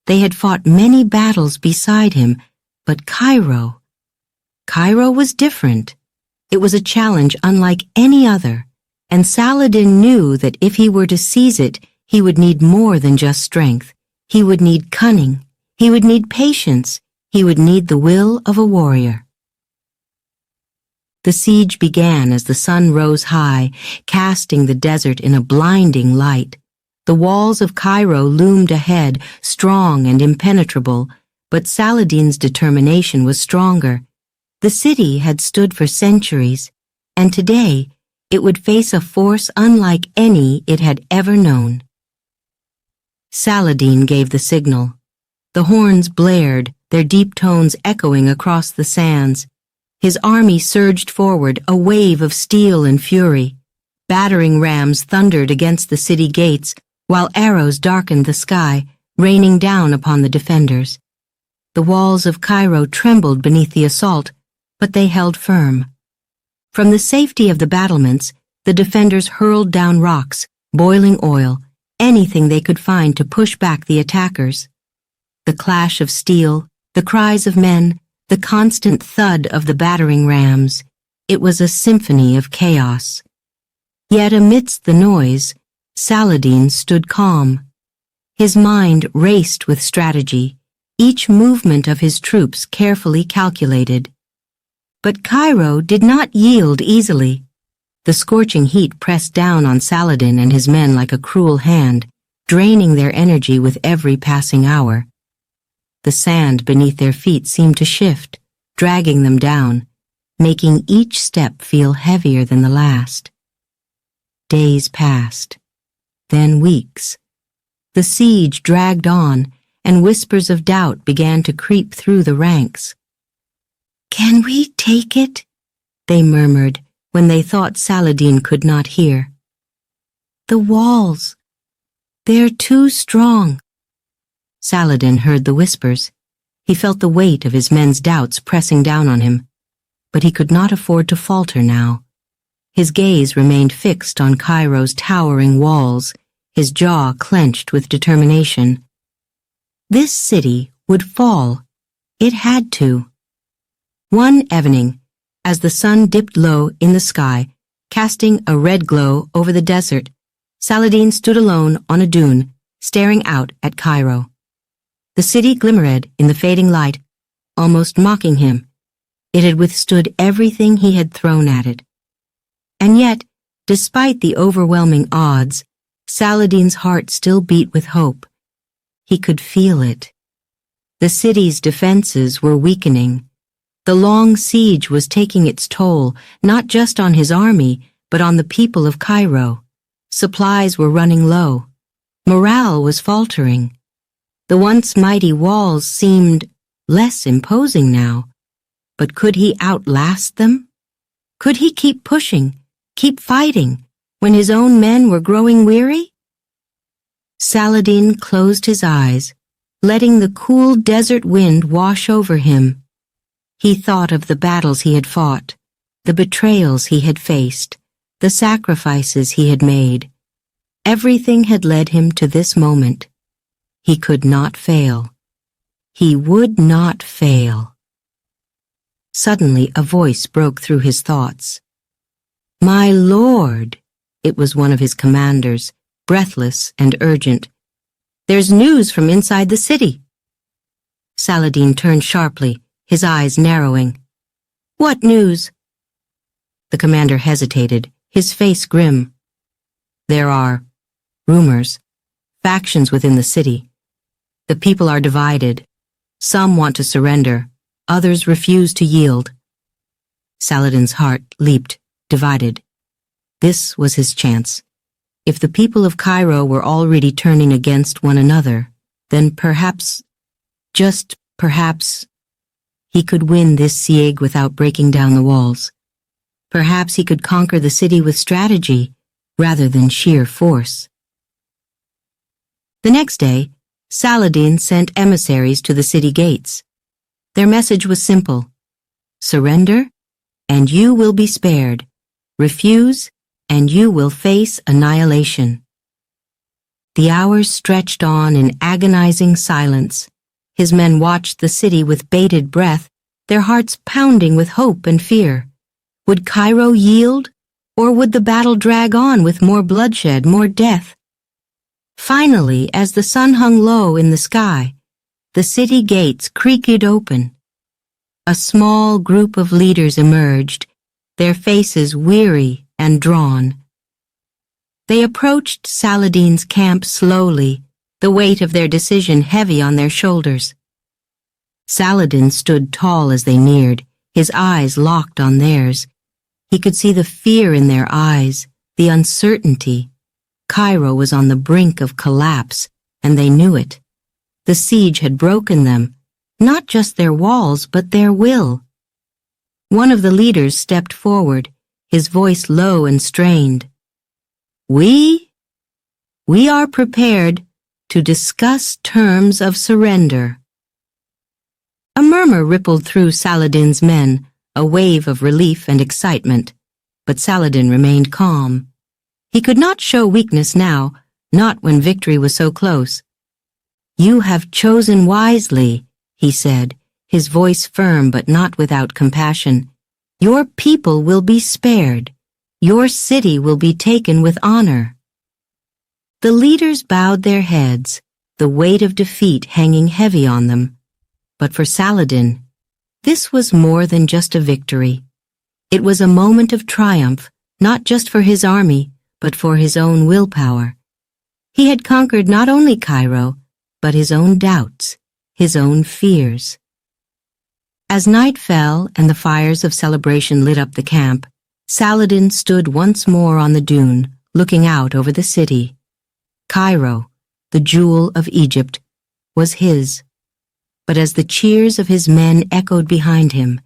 They had fought many battles beside him, but Cairo was different. It was a challenge unlike any other, and Saladin knew that if he were to seize it, he would need more than just strength. He would need cunning, he would need patience, he would need the will of a warrior. The siege began as the sun rose high, casting the desert in a blinding light. The walls of Cairo loomed ahead, strong and impenetrable, but Saladin's determination was stronger. The city had stood for centuries, and today it would face a force unlike any it had ever known. Saladin gave the signal. The horns blared, their deep tones echoing across the sands. His army surged forward, a wave of steel and fury. Battering rams thundered against the city gates, while arrows darkened the sky, raining down upon the defenders. The walls of Cairo trembled beneath the assault, but they held firm. From the safety of the battlements, the defenders hurled down rocks, boiling oil, anything they could find to push back the attackers. The clash of steel, the cries of men, the constant thud of the battering rams, it was a symphony of chaos. Yet amidst the noise, Saladin stood calm. His mind raced with strategy, each movement of his troops carefully calculated. But Cairo did not yield easily. The scorching heat pressed down on Saladin and his men like a cruel hand, draining their energy with every passing hour. The sand beneath their feet seemed to shift, dragging them down, making each step feel heavier than the last. Days passed, then weeks. The siege dragged on, and whispers of doubt began to creep through the ranks. "Can we take it?" they murmured when they thought Saladin could not hear. "The walls, they're too strong." Saladin heard the whispers. He felt the weight of his men's doubts pressing down on him, but he could not afford to falter now. His gaze remained fixed on Cairo's towering walls, his jaw clenched with determination. This city would fall. It had to. One evening, as the sun dipped low in the sky, casting a red glow over the desert, Saladin stood alone on a dune, staring out at Cairo. The city glimmered in the fading light, almost mocking him. It had withstood everything he had thrown at it. And yet, despite the overwhelming odds, Saladin's heart still beat with hope. He could feel it. The city's defenses were weakening. The long siege was taking its toll, not just on his army, but on the people of Cairo. Supplies were running low. Morale was faltering. The once mighty walls seemed less imposing now. But could he outlast them? Could he keep pushing, keep fighting, when his own men were growing weary? Saladin closed his eyes, letting the cool desert wind wash over him. He thought of the battles he had fought, the betrayals he had faced, the sacrifices he had made. Everything had led him to this moment. He could not fail. He would not fail. Suddenly a voice broke through his thoughts. "My lord," it was one of his commanders, breathless and urgent. "There's news from inside the city." Saladin turned sharply, his eyes narrowing. "What news?" The commander hesitated, his face grim. "There are rumors, factions within the city. The people are divided. Some want to surrender, others refuse to yield." Saladin's heart leaped, divided. This was his chance. If the people of Cairo were already turning against one another, then perhaps, just perhaps, he could win this siege without breaking down the walls. Perhaps he could conquer the city with strategy rather than sheer force. The next day, Saladin sent emissaries to the city gates. Their message was simple: surrender, and you will be spared. Refuse, and you will face annihilation. The hours stretched on in agonizing silence. His men watched the city with bated breath, their hearts pounding with hope and fear. Would Cairo yield, or would the battle drag on with more bloodshed, more death? Finally, as the sun hung low in the sky, the city gates creaked open. A small group of leaders emerged, their faces weary and drawn. They approached Saladin's camp slowly, the weight of their decision heavy on their shoulders. Saladin stood tall as they neared, his eyes locked on theirs. He could see the fear in their eyes, the uncertainty. Cairo was on the brink of collapse, and they knew it. The siege had broken them, not just their walls, but their will. One of the leaders stepped forward, his voice low and strained. We are prepared to discuss terms of surrender." A murmur rippled through Saladin's men, a wave of relief and excitement, but Saladin remained calm. He could not show weakness now, not when victory was so close. "You have chosen wisely," he said, his voice firm but not without compassion. "Your people will be spared. Your city will be taken with honor." The leaders bowed their heads, the weight of defeat hanging heavy on them. But for Saladin, this was more than just a victory. It was a moment of triumph, not just for his army, but for his own willpower. He had conquered not only Cairo, but his own doubts, his own fears. As night fell and the fires of celebration lit up the camp, Saladin stood once more on the dune, looking out over the city. Cairo, the jewel of Egypt, was his. But as the cheers of his men echoed behind him,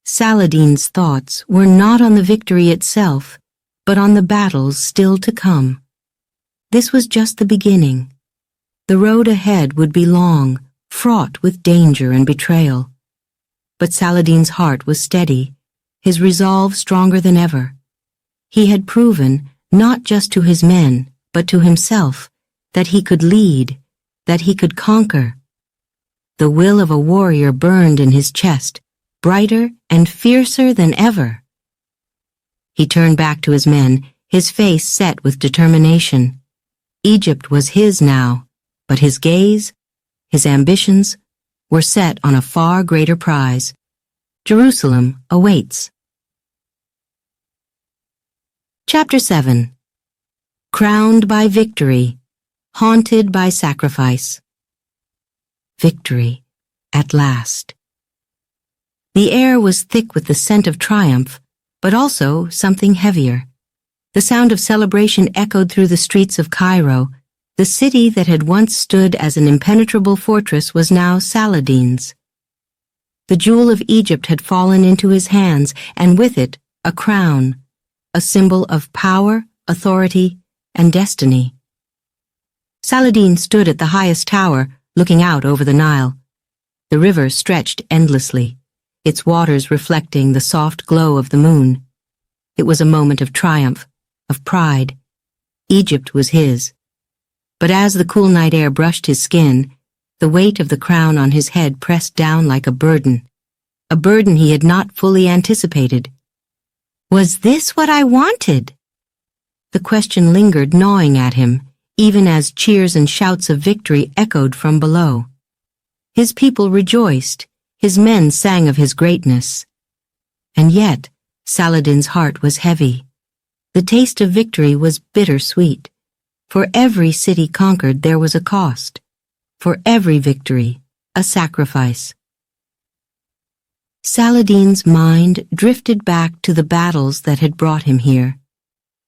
Saladin's thoughts were not on the victory itself, but on the battles still to come. This was just the beginning. The road ahead would be long, fraught with danger and betrayal. But Saladin's heart was steady, his resolve stronger than ever. He had proven, not just to his men, but to himself, that he could lead, that he could conquer. The will of a warrior burned in his chest, brighter and fiercer than ever. He turned back to his men, his face set with determination. Egypt was his now, but his gaze, his ambitions, were set on a far greater prize. Jerusalem awaits. Chapter 7. Crowned by victory, haunted by sacrifice. Victory, at last. The air was thick with the scent of triumph, but also something heavier. The sound of celebration echoed through the streets of Cairo. The city that had once stood as an impenetrable fortress was now Saladin's. The jewel of Egypt had fallen into his hands, and with it, a crown, a symbol of power, authority, and destiny. Saladin stood at the highest tower, looking out over the Nile. The river stretched endlessly, its waters reflecting the soft glow of the moon. It was a moment of triumph, of pride. Egypt was his. But as the cool night air brushed his skin, the weight of the crown on his head pressed down like a burden he had not fully anticipated. Was this what I wanted? The question lingered, gnawing at him, even as cheers and shouts of victory echoed from below. His people rejoiced, his men sang of his greatness. And yet, Saladin's heart was heavy. The taste of victory was bittersweet. For every city conquered there was a cost. For every victory, a sacrifice. Saladin's mind drifted back to the battles that had brought him here.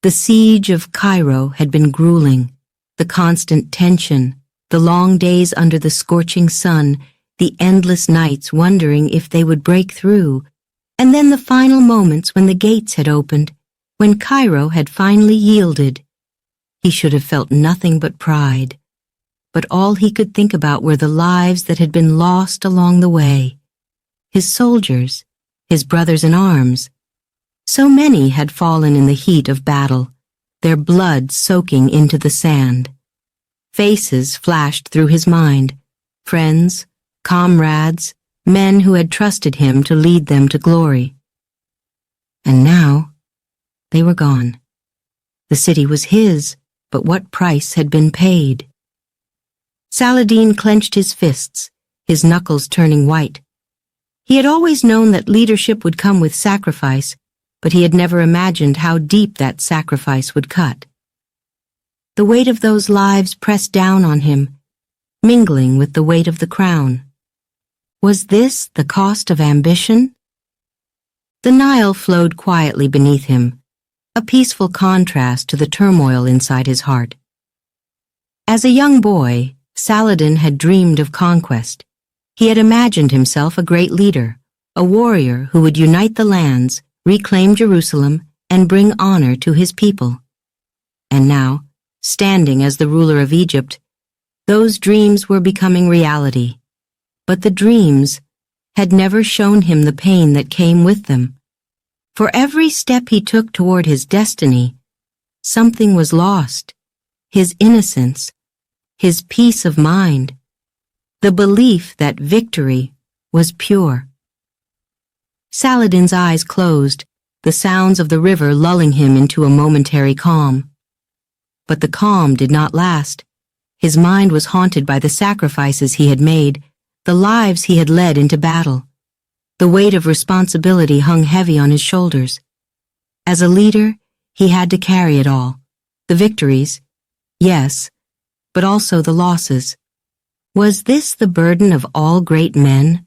The siege of Cairo had been grueling, the constant tension, the long days under the scorching sun, the endless nights wondering if they would break through, and then the final moments when the gates had opened, when Cairo had finally yielded. He should have felt nothing but pride. But all he could think about were the lives that had been lost along the way. His soldiers, his brothers in arms. So many had fallen in the heat of battle, their blood soaking into the sand. Faces flashed through his mind, friends, comrades, men who had trusted him to lead them to glory. And now, they were gone. The city was his, but what price had been paid? Saladin clenched his fists, his knuckles turning white. He had always known that leadership would come with sacrifice, but he had never imagined how deep that sacrifice would cut. The weight of those lives pressed down on him, mingling with the weight of the crown. Was this the cost of ambition? The Nile flowed quietly beneath him, a peaceful contrast to the turmoil inside his heart. As a young boy, Saladin had dreamed of conquest. He had imagined himself a great leader, a warrior who would unite the lands, reclaim Jerusalem, and bring honor to his people. And now, standing as the ruler of Egypt, those dreams were becoming reality. But the dreams had never shown him the pain that came with them. For every step he took toward his destiny, something was lost. His innocence, his peace of mind, the belief that victory was pure. Saladin's eyes closed, the sounds of the river lulling him into a momentary calm. But the calm did not last. His mind was haunted by the sacrifices he had made, the lives he had led into battle. The weight of responsibility hung heavy on his shoulders. As a leader, He had to carry it all. The victories, yes, but also the losses. Was this the burden of all great men?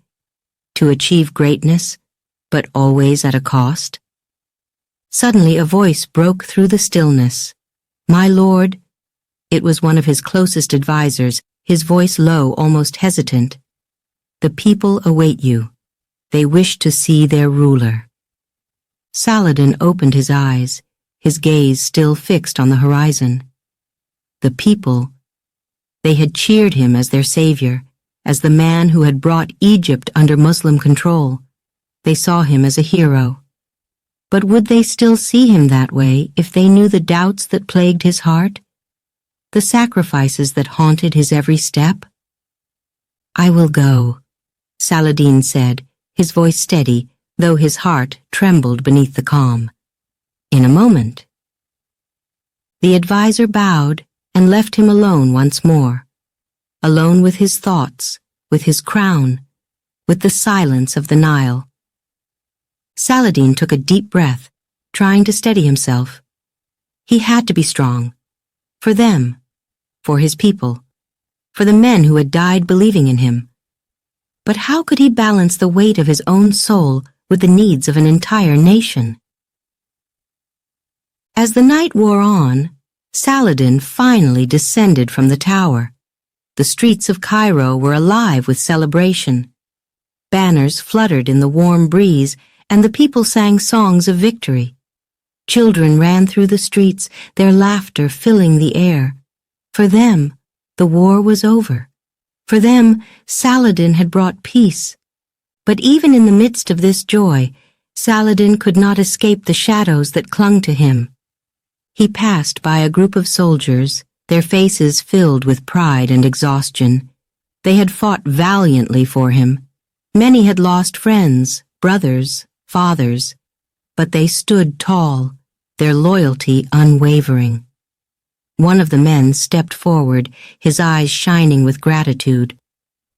To achieve greatness, but always at a cost? Suddenly a voice broke through the stillness. "My lord," it was one of his closest advisers, his voice low, almost hesitant. "The people await you. They wish to see their ruler." Saladin opened his eyes, his gaze still fixed on the horizon. The people, they had cheered him as their savior, as the man who had brought Egypt under Muslim control. They saw him as a hero. But would they still see him that way if they knew the doubts that plagued his heart? The sacrifices that haunted his every step? "I will go," Saladin said, his voice steady, though his heart trembled beneath the calm. "In a moment." The advisor bowed and left him alone once more, alone with his thoughts, with his crown, with the silence of the Nile. Saladin took a deep breath, trying to steady himself. He had to be strong. For them, for his people, for the men who had died believing in him. But how could he balance the weight of his own soul with the needs of an entire nation? As the night wore on, Saladin finally descended from the tower. The streets of Cairo were alive with celebration. Banners fluttered in the warm breeze, and the people sang songs of victory. Children ran through the streets, their laughter filling the air. For them, the war was over. For them, Saladin had brought peace. But even in the midst of this joy, Saladin could not escape the shadows that clung to him. He passed by a group of soldiers, their faces filled with pride and exhaustion. They had fought valiantly for him. Many had lost friends, brothers, fathers, but they stood tall, their loyalty unwavering. One of the men stepped forward, his eyes shining with gratitude.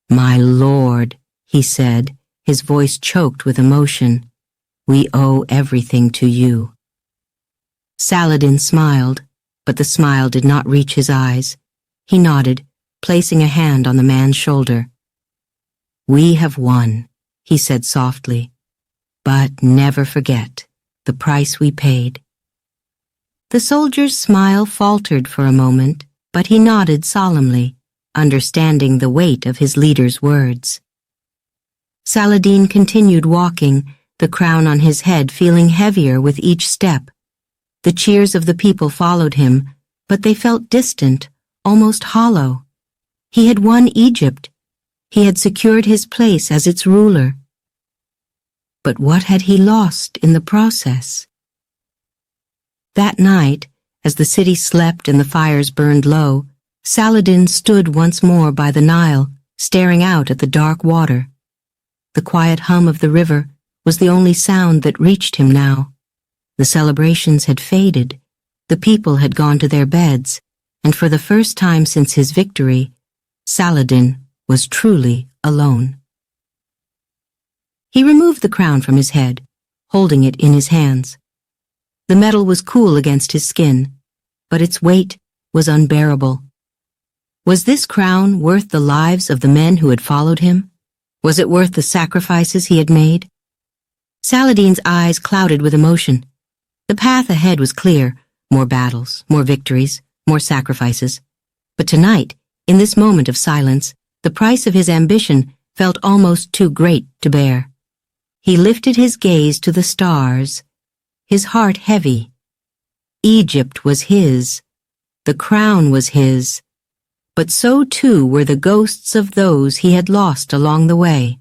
"My lord," he said, his voice choked with emotion, "we owe everything to you." Saladin smiled, but the smile did not reach his eyes. He nodded, placing a hand on the man's shoulder. "We have won," he said softly, "but never forget the price we paid." The soldier's smile faltered for a moment, but he nodded solemnly, understanding the weight of his leader's words. Saladin continued walking, the crown on his head feeling heavier with each step. The cheers of the people followed him, but they felt distant, almost hollow. He had won Egypt. He had secured his place as its ruler. But what had he lost in the process? That night, as the city slept and the fires burned low, Saladin stood once more by the Nile, staring out at the dark water. The quiet hum of the river was the only sound that reached him now. The celebrations had faded, the people had gone to their beds, and for the first time since his victory, Saladin was truly alone. He removed the crown from his head, holding it in his hands. The metal was cool against his skin, but its weight was unbearable. Was this crown worth the lives of the men who had followed him? Was it worth the sacrifices he had made? Saladin's eyes clouded with emotion. The path ahead was clear, more battles, more victories, more sacrifices. But tonight, in this moment of silence, the price of his ambition felt almost too great to bear. He lifted his gaze to the stars, his heart heavy. Egypt was his, the crown was his, but so too were the ghosts of those he had lost along the way.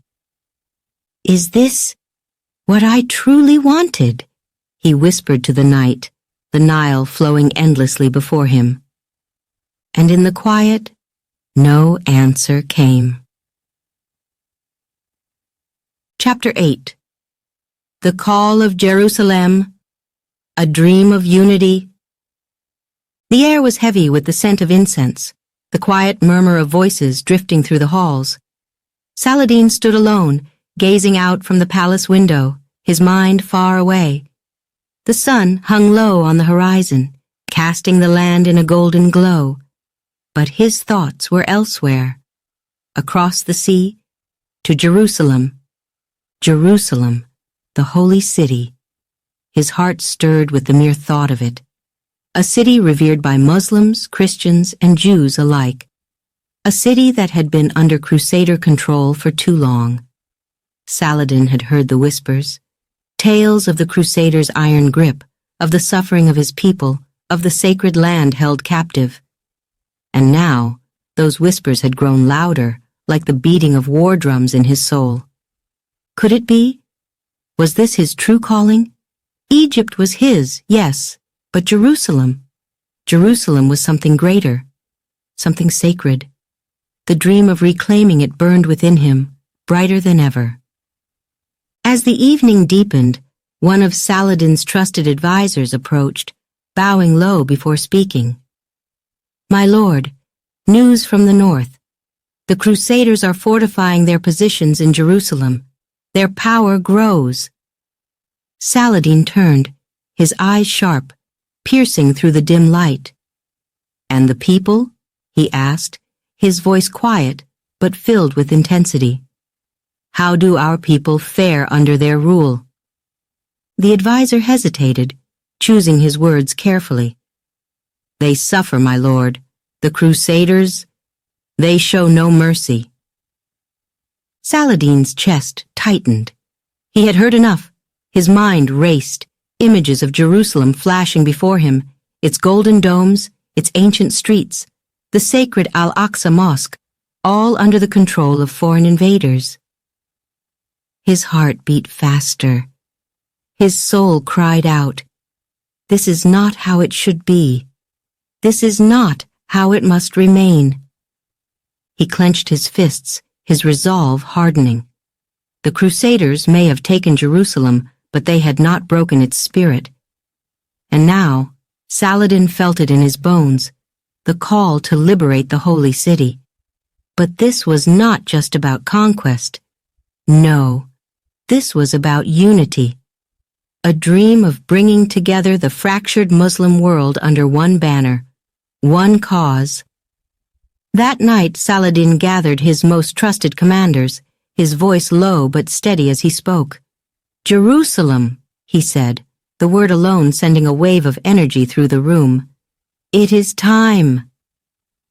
"Is this what I truly wanted?" he whispered to the night, the Nile flowing endlessly before him. And in the quiet, no answer came. Chapter 8. The Call of Jerusalem, a Dream of Unity. The air was heavy with the scent of incense, the quiet murmur of voices drifting through the halls. Saladin stood alone, gazing out from the palace window, his mind far away. The sun hung low on the horizon, casting the land in a golden glow. But his thoughts were elsewhere. Across the sea, to Jerusalem. Jerusalem, the holy city. His heart stirred with the mere thought of it. A city revered by Muslims, Christians, and Jews alike. A city that had been under Crusader control for too long. Saladin had heard the whispers, tales of the Crusaders' iron grip, of the suffering of his people, of the sacred land held captive. And now, those whispers had grown louder, like the beating of war drums in his soul. Could it be? Was this his true calling? Egypt was his, yes, but Jerusalem. Jerusalem was something greater, something sacred. The dream of reclaiming it burned within him, brighter than ever. As the evening deepened, one of Saladin's trusted advisers approached, bowing low before speaking. "My lord, news from the north. The Crusaders are fortifying their positions in Jerusalem. Their power grows." Saladin turned, his eyes sharp, piercing through the dim light. "And the people?" he asked, his voice quiet but filled with intensity. "How do our people fare under their rule?" The advisor hesitated, choosing his words carefully. "They suffer, my lord. The Crusaders, they show no mercy." Saladin's chest tightened. He had heard enough. His mind raced, images of Jerusalem flashing before him, its golden domes, its ancient streets, the sacred Al-Aqsa Mosque, all under the control of foreign invaders. His heart beat faster. His soul cried out, "This is not how it should be. This is not how it must remain." He clenched his fists, his resolve hardening. The Crusaders may have taken Jerusalem, but they had not broken its spirit. And now, Saladin felt it in his bones, the call to liberate the holy city. But this was not just about conquest. No, this was about unity. A dream of bringing together the fractured Muslim world under one banner, one cause. That night Saladin gathered his most trusted commanders, his voice low but steady as he spoke. "Jerusalem," he said, the word alone sending a wave of energy through the room. "It is time."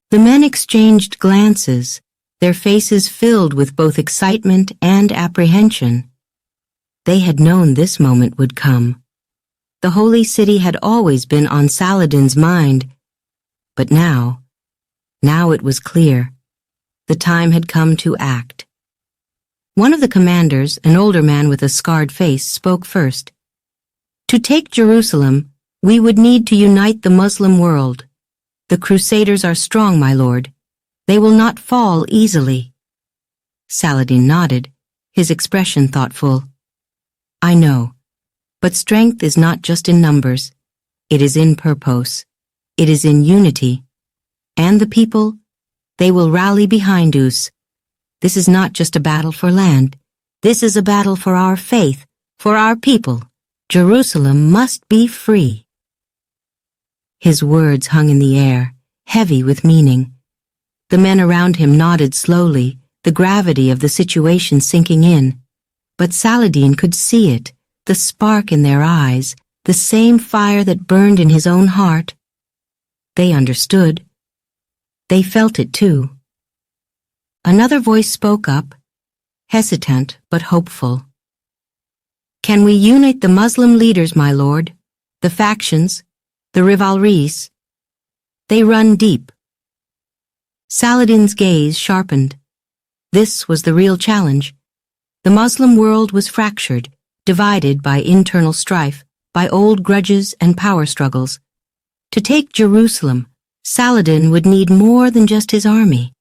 The men exchanged glances, their faces filled with both excitement and apprehension. They had known this moment would come. The holy city had always been on Saladin's mind, but now it was clear. The time had come to act. One of the commanders, an older man with a scarred face, spoke first. "To take Jerusalem, we would need to unite the Muslim world. The Crusaders are strong, my lord. They will not fall easily." Saladin nodded, his expression thoughtful. "I know, but strength is not just in numbers. It is in purpose. It is in unity. And the people, they will rally behind us. This is not just a battle for land. This is a battle for our faith, for our people. Jerusalem must be free." His words hung in the air, heavy with meaning. The men around him nodded slowly, the gravity of the situation sinking in. But Saladin could see it, the spark in their eyes, the same fire that burned in his own heart. They understood. They felt it too. Another voice spoke up, hesitant but hopeful. "Can we unite the Muslim leaders, my lord? The factions, the rivalries? They run deep." Saladin's gaze sharpened. This was the real challenge. The Muslim world was fractured, divided by internal strife, by old grudges and power struggles. To take Jerusalem, Saladin would need more than just his army.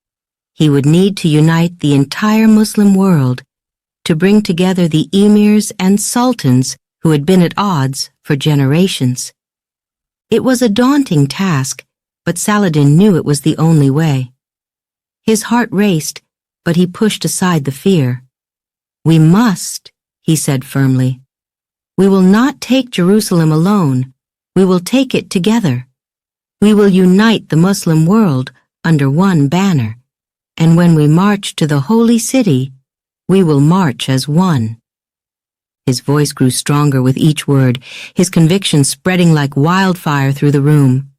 He would need to unite the entire Muslim world, to bring together the emirs and sultans who had been at odds for generations. It was a daunting task, but Saladin knew it was the only way. His heart raced, but he pushed aside the fear. "We must," he said firmly. We will not take Jerusalem alone. We will take it together. We will unite the Muslim world under one banner. And when we march to the holy city, we will march as one." His voice grew stronger with each word, his conviction spreading like wildfire through the room.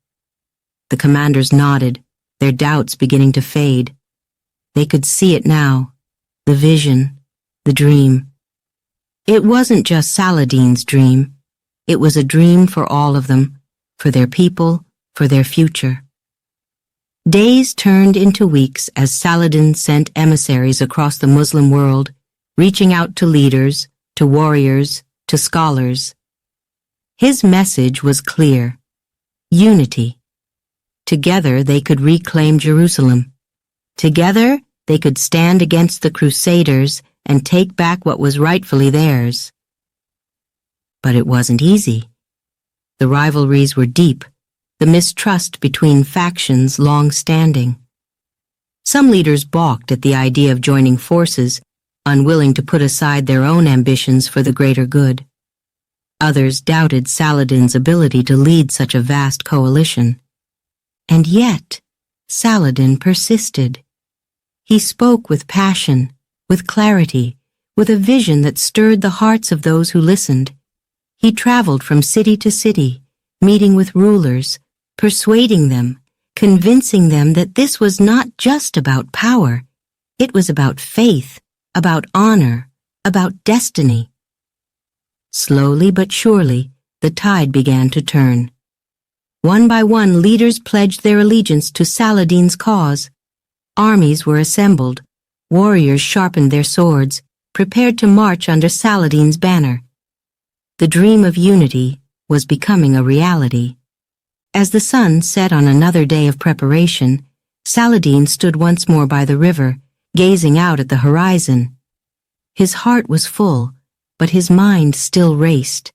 The commanders nodded, their doubts beginning to fade. They could see it now, the vision, the dream. It wasn't just Saladin's dream. It was a dream for all of them, for their people, for their future. Days turned into weeks as Saladin sent emissaries across the Muslim world, reaching out to leaders, to warriors, to scholars. His message was clear: unity. Together they could reclaim Jerusalem. Together they could stand against the Crusaders and take back what was rightfully theirs. But it wasn't easy. The rivalries were deep, the mistrust between factions long-standing. Some leaders balked at the idea of joining forces, unwilling to put aside their own ambitions for the greater good. Others doubted Saladin's ability to lead such a vast coalition. And yet, Saladin persisted. He spoke with passion, with clarity, with a vision that stirred the hearts of those who listened. He traveled from city to city, meeting with rulers, persuading them, convincing them that this was not just about power. It was about faith, about honor, about destiny. Slowly but surely, the tide began to turn. One by one, leaders pledged their allegiance to Saladin's cause. Armies were assembled, warriors sharpened their swords, prepared to march under Saladin's banner. The dream of unity was becoming a reality. As the sun set on another day of preparation, Saladin stood once more by the river, gazing out at the horizon. His heart was full, but his mind still raced.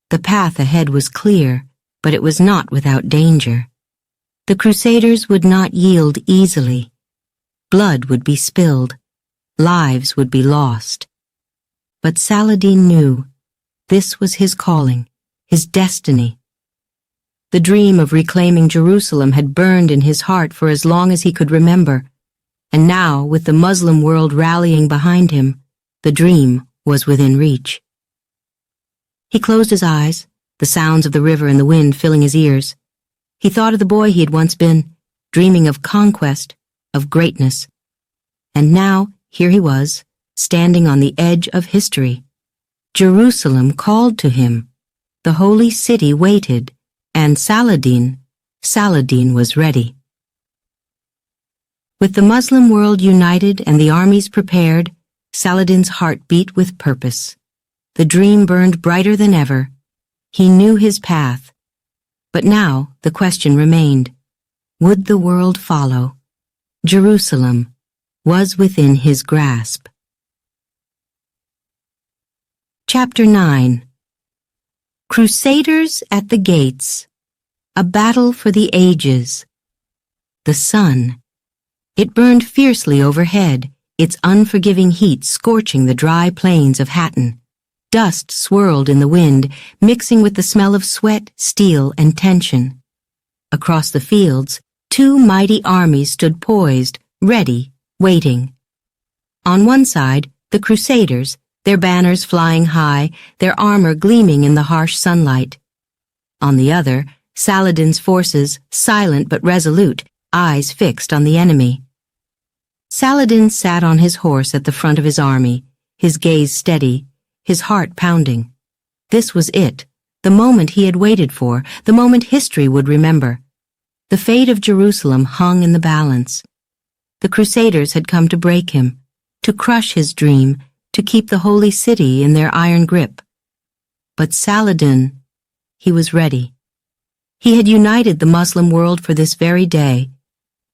The path ahead was clear, but it was not without danger. The Crusaders would not yield easily. Blood would be spilled. Lives would be lost. But Saladin knew this was his calling, his destiny. The dream of reclaiming Jerusalem had burned in his heart for as long as he could remember, and now, with the Muslim world rallying behind him, the dream was within reach. He closed his eyes, the sounds of the river and the wind filling his ears. He thought of the boy he had once been, dreaming of conquest, of greatness. And now, here he was, standing on the edge of history. Jerusalem called to him. The holy city waited, and Saladin was ready. With the Muslim world united and the armies prepared, Saladin's heart beat with purpose. The dream burned brighter than ever. He knew his path. But now the question remained: would the world follow? Jerusalem was within his grasp. Chapter 9. Crusaders at the Gates. A battle for the ages. The sun. It burned fiercely overhead, its unforgiving heat scorching the dry plains of Hattin. Dust swirled in the wind, mixing with the smell of sweat, steel, and tension. Across the fields, two mighty armies stood poised, ready, waiting. On one side, the Crusaders, their banners flying high, their armor gleaming in the harsh sunlight. On the other, Saladin's forces, silent but resolute, eyes fixed on the enemy. Saladin sat on his horse at the front of his army, his gaze steady, his heart pounding. This was it, the moment he had waited for, the moment history would remember. The fate of Jerusalem hung in the balance. The Crusaders had come to break him, to crush his dream, to keep the holy city in their iron grip. But Saladin, he was ready. He had united the Muslim world for this very day.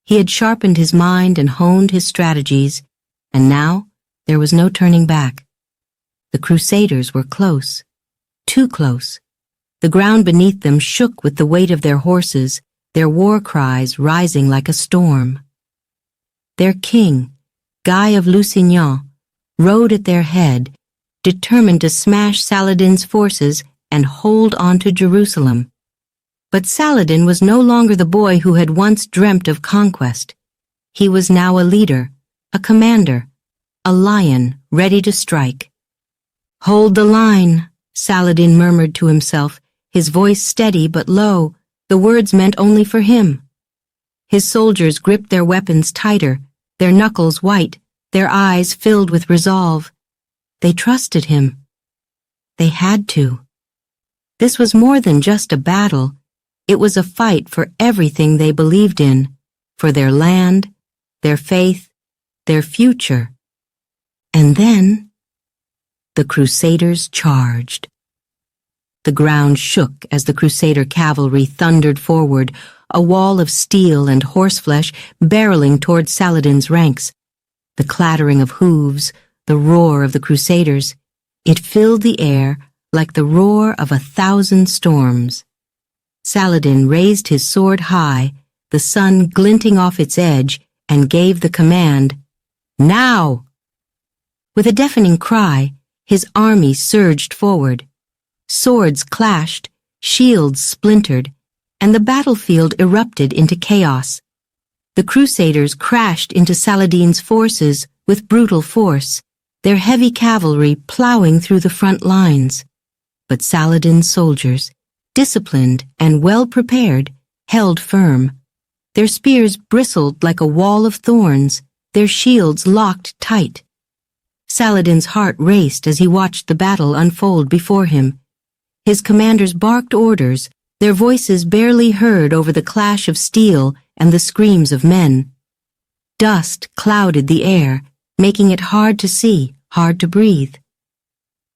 He had sharpened his mind and honed his strategies, and now there was no turning back. The Crusaders were close, too close. The ground beneath them shook with the weight of their horses, their war cries rising like a storm. Their king, Guy of Lusignan, rode at their head, determined to smash Saladin's forces and hold on to Jerusalem. But Saladin was no longer the boy who had once dreamt of conquest. He was now a leader, a commander, a lion ready to strike. "Hold the line," Saladin murmured to himself, his voice steady but low, the words meant only for him. His soldiers gripped their weapons tighter, their knuckles white, their eyes filled with resolve. They trusted him. They had to. This was more than just a battle. It was a fight for everything they believed in, for their land, their faith, their future. And then, the Crusaders charged. The ground shook as the Crusader cavalry thundered forward, a wall of steel and horseflesh barreling toward Saladin's ranks. The clattering of hooves, the roar of the Crusaders, it filled the air like the roar of 1,000 storms. Saladin raised his sword high, the sun glinting off its edge, and gave the command, "Now!" With a deafening cry, his army surged forward. Swords clashed, shields splintered, and the battlefield erupted into chaos. The Crusaders crashed into Saladin's forces with brutal force, their heavy cavalry plowing through the front lines. But Saladin's soldiers, disciplined and well-prepared, held firm. Their spears bristled like a wall of thorns, their shields locked tight. Saladin's heart raced as he watched the battle unfold before him. His commanders barked orders, their voices barely heard over the clash of steel and the screams of men. Dust clouded the air, making it hard to see, hard to breathe.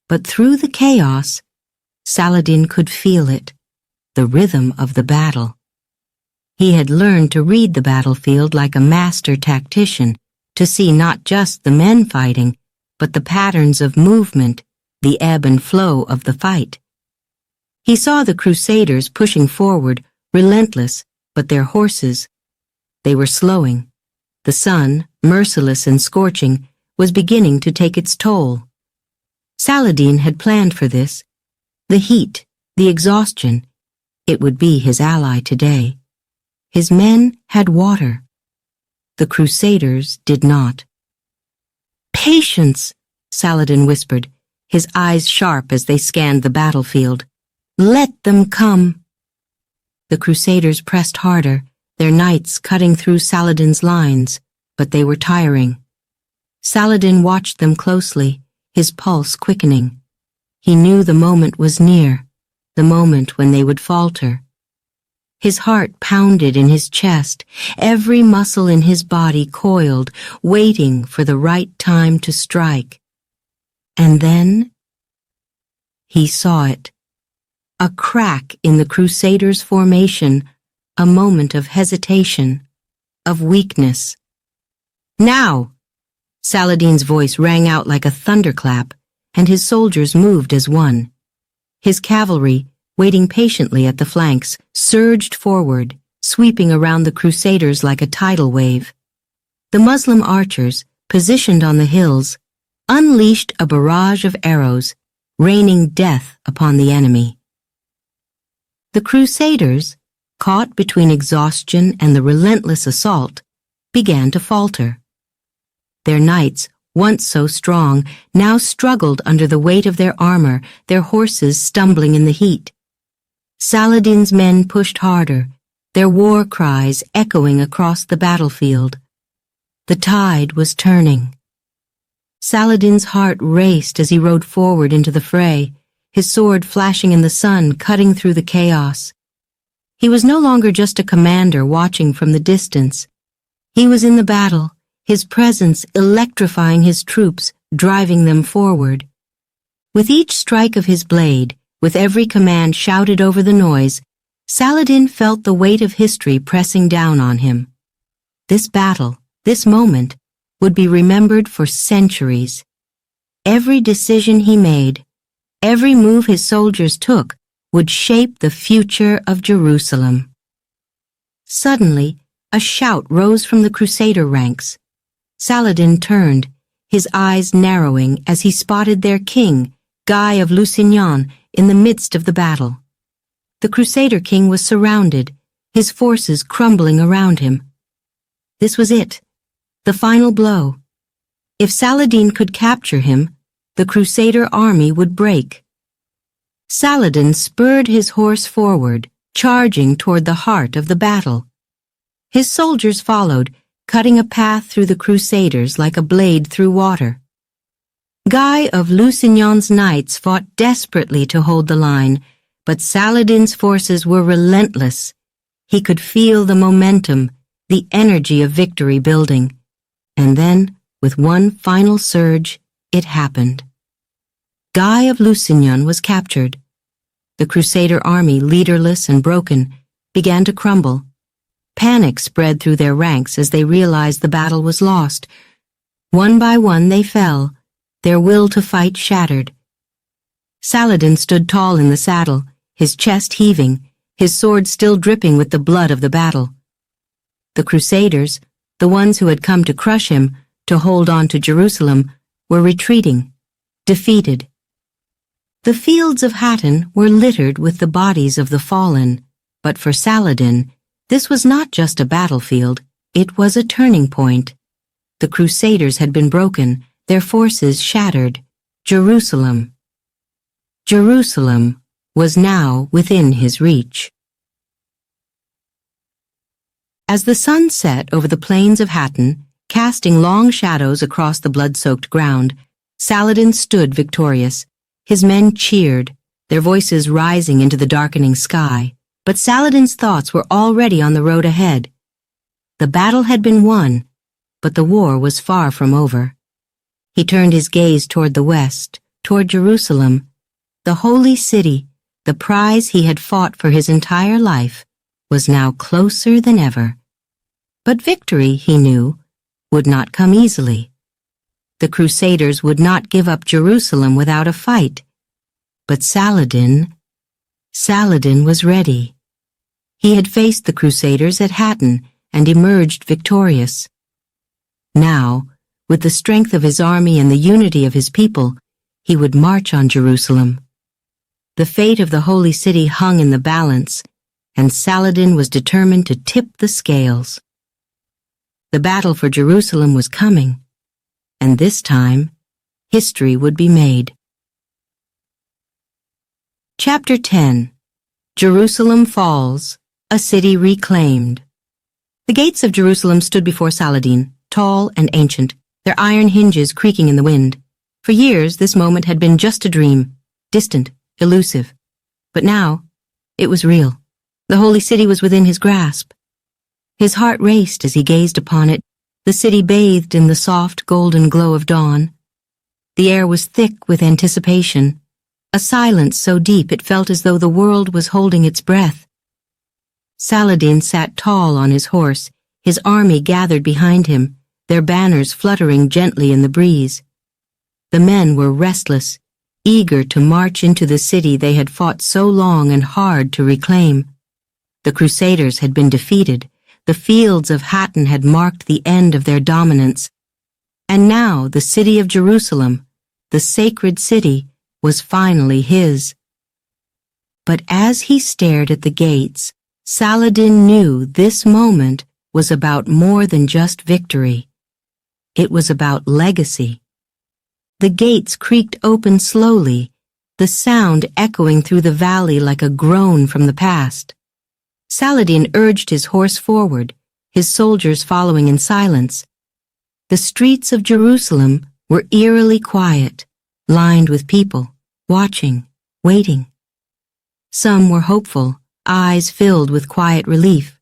But through the chaos, Saladin could feel it, the rhythm of the battle. He had learned to read the battlefield like a master tactician, to see not just the men fighting, but the patterns of movement, the ebb and flow of the fight. He saw the Crusaders pushing forward, relentless, but their horses, they were slowing. The sun, merciless and scorching, was beginning to take its toll. Saladin had planned for this. The heat, the exhaustion, it would be his ally today. His men had water. The Crusaders did not. "Patience," Saladin whispered, his eyes sharp as they scanned the battlefield. "Let them come." The Crusaders pressed harder, their knights cutting through Saladin's lines, but they were tiring. Saladin watched them closely, his pulse quickening. He knew the moment was near, the moment when they would falter. His heart pounded in his chest, every muscle in his body coiled, waiting for the right time to strike. And then he saw it. A crack in the Crusaders' formation, a moment of hesitation, of weakness. "Now!" Saladin's voice rang out like a thunderclap, and his soldiers moved as one. His cavalry, waiting patiently at the flanks, surged forward, sweeping around the Crusaders like a tidal wave. The Muslim archers, positioned on the hills, unleashed a barrage of arrows, raining death upon the enemy. The Crusaders, caught between exhaustion and the relentless assault, began to falter. Their knights, once so strong, now struggled under the weight of their armor, their horses stumbling in the heat. Saladin's men pushed harder, their war cries echoing across the battlefield. The tide was turning. Saladin's heart raced as he rode forward into the fray, his sword flashing in the sun, cutting through the chaos. He was no longer just a commander watching from the distance. He was in the battle, his presence electrifying his troops, driving them forward. With each strike of his blade, with every command shouted over the noise, Saladin felt the weight of history pressing down on him. This battle, this moment, would be remembered for centuries. Every decision he made, every move his soldiers took, would shape the future of Jerusalem. Suddenly, a shout rose from the Crusader ranks. Saladin turned, his eyes narrowing as he spotted their king, Guy of Lusignan, in the midst of the battle. The Crusader king was surrounded, his forces crumbling around him. This was it, the final blow. If Saladin could capture him, the Crusader army would break. Saladin spurred his horse forward, charging toward the heart of the battle. His soldiers followed, cutting a path through the Crusaders like a blade through water. Guy of Lusignan's knights fought desperately to hold the line, but Saladin's forces were relentless. He could feel the momentum, the energy of victory building. And then, with one final surge, it happened. Guy of Lusignan was captured. The Crusader army, leaderless and broken, began to crumble. Panic spread through their ranks as they realized the battle was lost. One by one they fell, their will to fight shattered. Saladin stood tall in the saddle, his chest heaving, his sword still dripping with the blood of the battle. The Crusaders, the ones who had come to crush him, to hold on to Jerusalem, were retreating, defeated. The fields of Hattin were littered with the bodies of the fallen, but for Saladin, this was not just a battlefield, it was a turning point. The Crusaders had been broken, their forces shattered. Jerusalem was now within his reach. As the sun set over the plains of Hattin, casting long shadows across the blood-soaked ground, Saladin stood victorious. His men cheered, their voices rising into the darkening sky. But Saladin's thoughts were already on the road ahead. The battle had been won, but the war was far from over. He turned his gaze toward the west, toward Jerusalem, the holy city. The prize he had fought for his entire life was now closer than ever. But victory, he knew, would not come easily. The Crusaders would not give up Jerusalem without a fight. But Saladin was ready. He had faced the Crusaders at Hattin and emerged victorious. Now, with the strength of his army and the unity of his people, he would march on Jerusalem. The fate of the holy city hung in the balance, and Saladin was determined to tip the scales. The battle for Jerusalem was coming, and this time, history would be made. Chapter 10. Jerusalem Falls, a city reclaimed. The gates of Jerusalem stood before Saladin, tall and ancient, their iron hinges creaking in the wind. For years, this moment had been just a dream, distant, elusive. But now, it was real. The holy city was within his grasp. His heart raced as he gazed upon it, the city bathed in the soft golden glow of dawn. The air was thick with anticipation, a silence so deep it felt as though the world was holding its breath. Saladin sat tall on his horse, his army gathered behind him, their banners fluttering gently in the breeze. The men were restless, eager to march into the city they had fought so long and hard to reclaim. The Crusaders had been defeated, the fields of Hattin had marked the end of their dominance, and now the city of Jerusalem, the sacred city, was finally his. But as he stared at the gates, Saladin knew this moment was about more than just victory. It was about legacy. The gates creaked open slowly, the sound echoing through the valley like a groan from the past. Saladin urged his horse forward, his soldiers following in silence. The streets of Jerusalem were eerily quiet, lined with people, watching, waiting. Some were hopeful, eyes filled with quiet relief.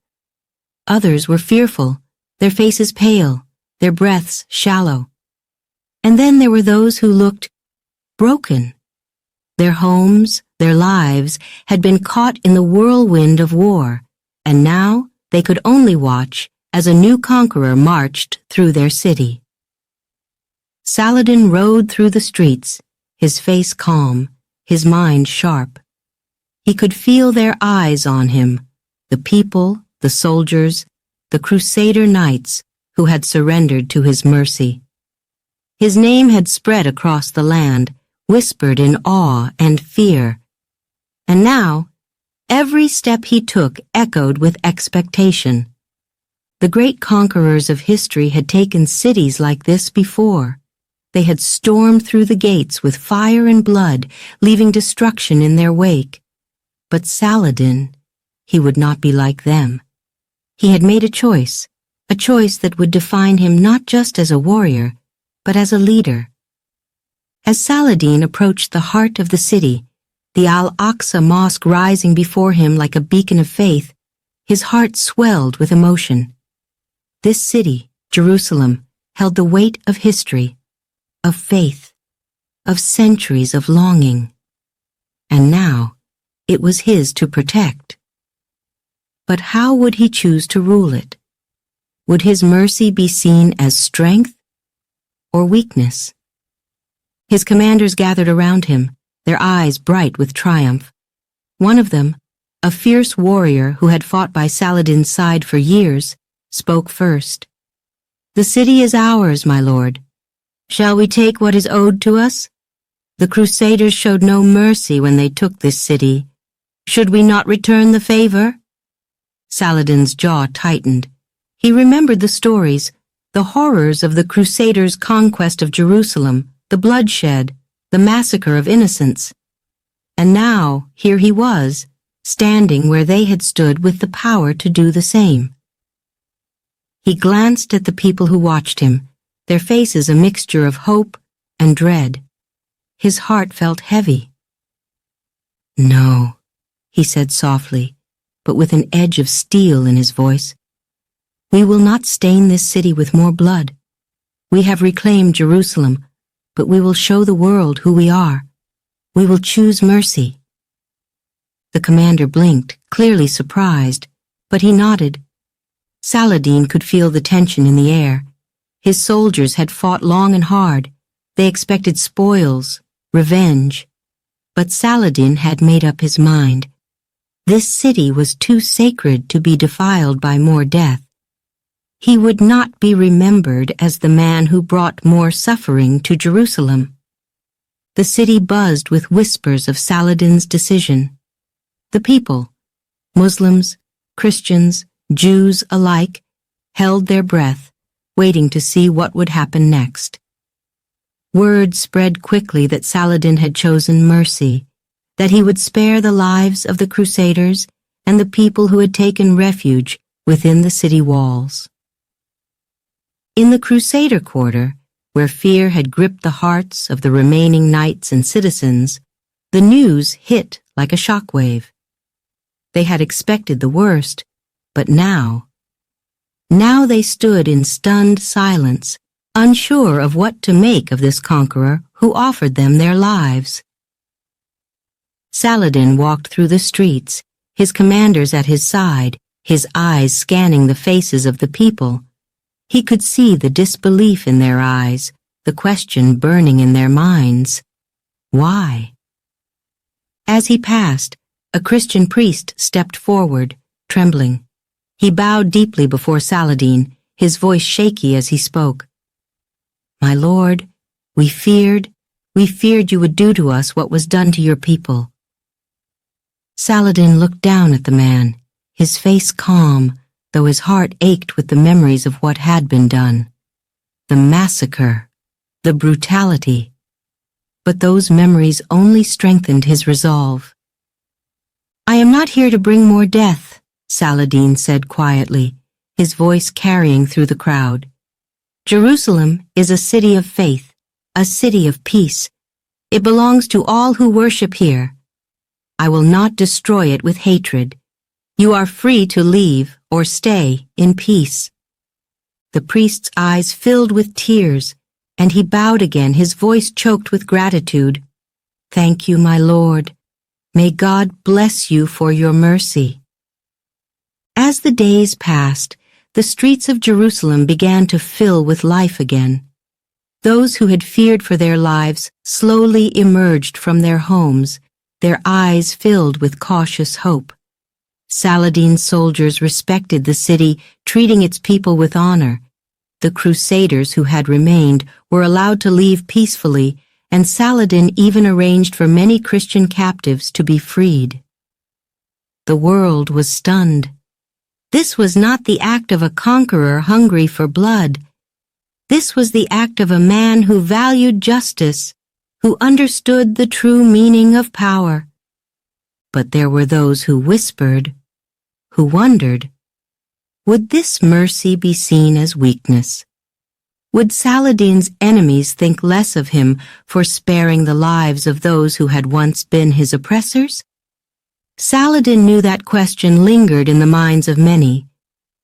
Others were fearful, their faces pale, their breaths shallow. And then there were those who looked broken. Their homes, their lives had been caught in the whirlwind of war, and now they could only watch as a new conqueror marched through their city. Saladin rode through the streets, his face calm, his mind sharp. He could feel their eyes on him, the people, the soldiers, the Crusader knights who had surrendered to his mercy. His name had spread across the land, whispered in awe and fear. And now, every step he took echoed with expectation. The great conquerors of history had taken cities like this before. They had stormed through the gates with fire and blood, leaving destruction in their wake. But Saladin, he would not be like them. He had made a choice that would define him not just as a warrior, but as a leader. As Saladin approached the heart of the city, the Al-Aqsa Mosque rising before him like a beacon of faith, his heart swelled with emotion. This city, Jerusalem, held the weight of history, of faith, of centuries of longing. And now, it was his to protect. But how would he choose to rule it? Would his mercy be seen as strength or weakness? His commanders gathered around him, their eyes bright with triumph. One of them, a fierce warrior who had fought by Saladin's side for years, spoke first. "The city is ours, my lord. Shall we take what is owed to us? The Crusaders showed no mercy when they took this city. Should we not return the favor?" Saladin's jaw tightened. He remembered the stories, the horrors of the Crusaders' conquest of Jerusalem, the bloodshed, the massacre of innocents. And now, here he was, standing where they had stood with the power to do the same. He glanced at the people who watched him, their faces a mixture of hope and dread. His heart felt heavy. "No," he said softly, but with an edge of steel in his voice. "We will not stain this city with more blood. We have reclaimed Jerusalem, but we will show the world who we are. We will choose mercy." The commander blinked, clearly surprised, but he nodded. Saladin could feel the tension in the air. His soldiers had fought long and hard. They expected spoils, revenge. But Saladin had made up his mind. This city was too sacred to be defiled by more death. He would not be remembered as the man who brought more suffering to Jerusalem. The city buzzed with whispers of Saladin's decision. The people, Muslims, Christians, Jews alike, held their breath, waiting to see what would happen next. Word spread quickly that Saladin had chosen mercy, that he would spare the lives of the Crusaders and the people who had taken refuge within the city walls. In the Crusader quarter, where fear had gripped the hearts of the remaining knights and citizens, the news hit like a shockwave. They had expected the worst, but now they stood in stunned silence, unsure of what to make of this conqueror who offered them their lives. Saladin walked through the streets, his commanders at his side, his eyes scanning the faces of the people. He could see the disbelief in their eyes, the question burning in their minds. Why? As he passed, a Christian priest stepped forward, trembling. He bowed deeply before Saladin, his voice shaky as he spoke. "My lord, we feared you would do to us what was done to your people." Saladin looked down at the man, his face calm, though his heart ached with the memories of what had been done. The massacre, the brutality. But those memories only strengthened his resolve. "I am not here to bring more death," Saladin said quietly, his voice carrying through the crowd. "Jerusalem is a city of faith, a city of peace. It belongs to all who worship here. I will not destroy it with hatred. You are free to leave or stay in peace." The priest's eyes filled with tears, and he bowed again, his voice choked with gratitude. "Thank you, my lord. May God bless you for your mercy." As the days passed, the streets of Jerusalem began to fill with life again. Those who had feared for their lives slowly emerged from their homes, their eyes filled with cautious hope. Saladin's soldiers respected the city, treating its people with honor. The crusaders who had remained were allowed to leave peacefully, and Saladin even arranged for many Christian captives to be freed. The world was stunned. This was not the act of a conqueror hungry for blood. This was the act of a man who valued justice, who understood the true meaning of power. But there were those who whispered, who wondered, would this mercy be seen as weakness? Would Saladin's enemies think less of him for sparing the lives of those who had once been his oppressors? Saladin knew that question lingered in the minds of many,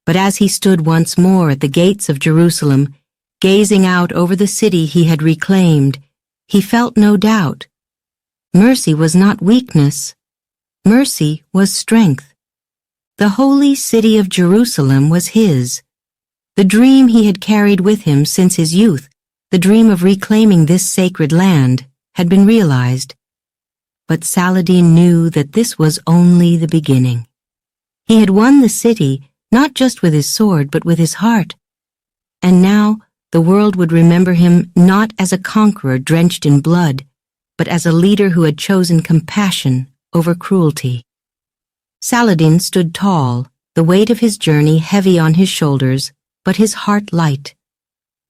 but as he stood once more at the gates of Jerusalem, gazing out over the city he had reclaimed, he felt no doubt. Mercy was not weakness. Mercy was strength. The holy city of Jerusalem was his. The dream he had carried with him since his youth, the dream of reclaiming this sacred land, had been realized. But Saladin knew that this was only the beginning. He had won the city, not just with his sword, but with his heart. And now the world would remember him not as a conqueror drenched in blood, but as a leader who had chosen compassion over cruelty. Saladin stood tall, the weight of his journey heavy on his shoulders, but his heart light.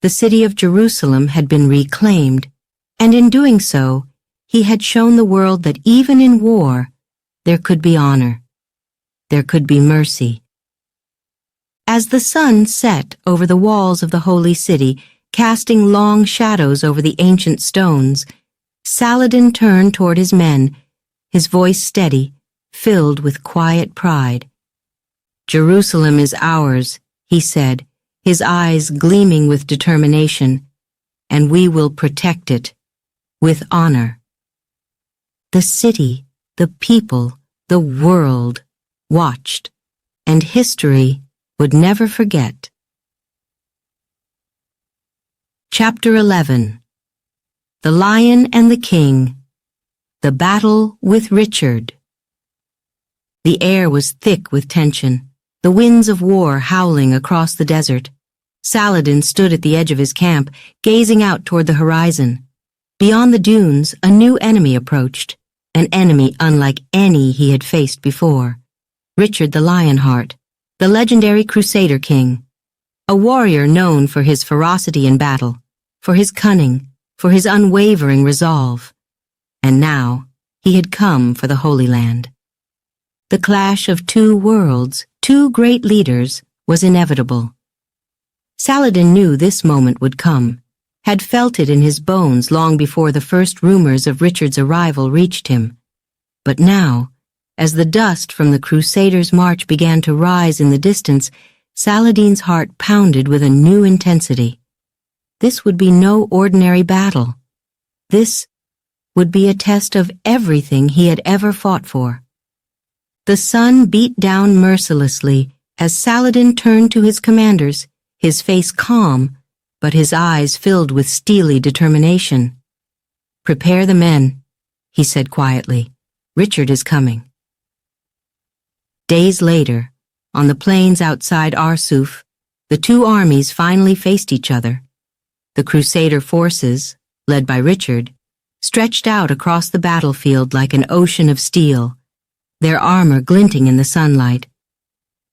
The city of Jerusalem had been reclaimed, and in doing so, he had shown the world that even in war, there could be honor. There could be mercy. As the sun set over the walls of the holy city, casting long shadows over the ancient stones, Saladin turned toward his men, his voice steady, filled with quiet pride. "Jerusalem is ours," he said, his eyes gleaming with determination, "and we will protect it with honor." The city, the people, the world watched, and history would never forget. Chapter 11. The Lion and the King. The Battle with Richard. The air was thick with tension, the winds of war howling across the desert. Saladin stood at the edge of his camp, gazing out toward the horizon. Beyond the dunes, a new enemy approached, an enemy unlike any he had faced before. Richard the Lionheart, the legendary Crusader king, a warrior known for his ferocity in battle, for his cunning, for his unwavering resolve. And now he had come for the Holy Land. The clash of two worlds, two great leaders, was inevitable. Saladin knew this moment would come, had felt it in his bones long before the first rumors of Richard's arrival reached him. But now, as the dust from the Crusaders' march began to rise in the distance, Saladin's heart pounded with a new intensity. This would be no ordinary battle. This would be a test of everything he had ever fought for. The sun beat down mercilessly as Saladin turned to his commanders, his face calm, but his eyes filled with steely determination. "Prepare the men," he said quietly. "Richard is coming." Days later, on the plains outside Arsuf, the two armies finally faced each other. The Crusader forces, led by Richard, stretched out across the battlefield like an ocean of steel, their armor glinting in the sunlight.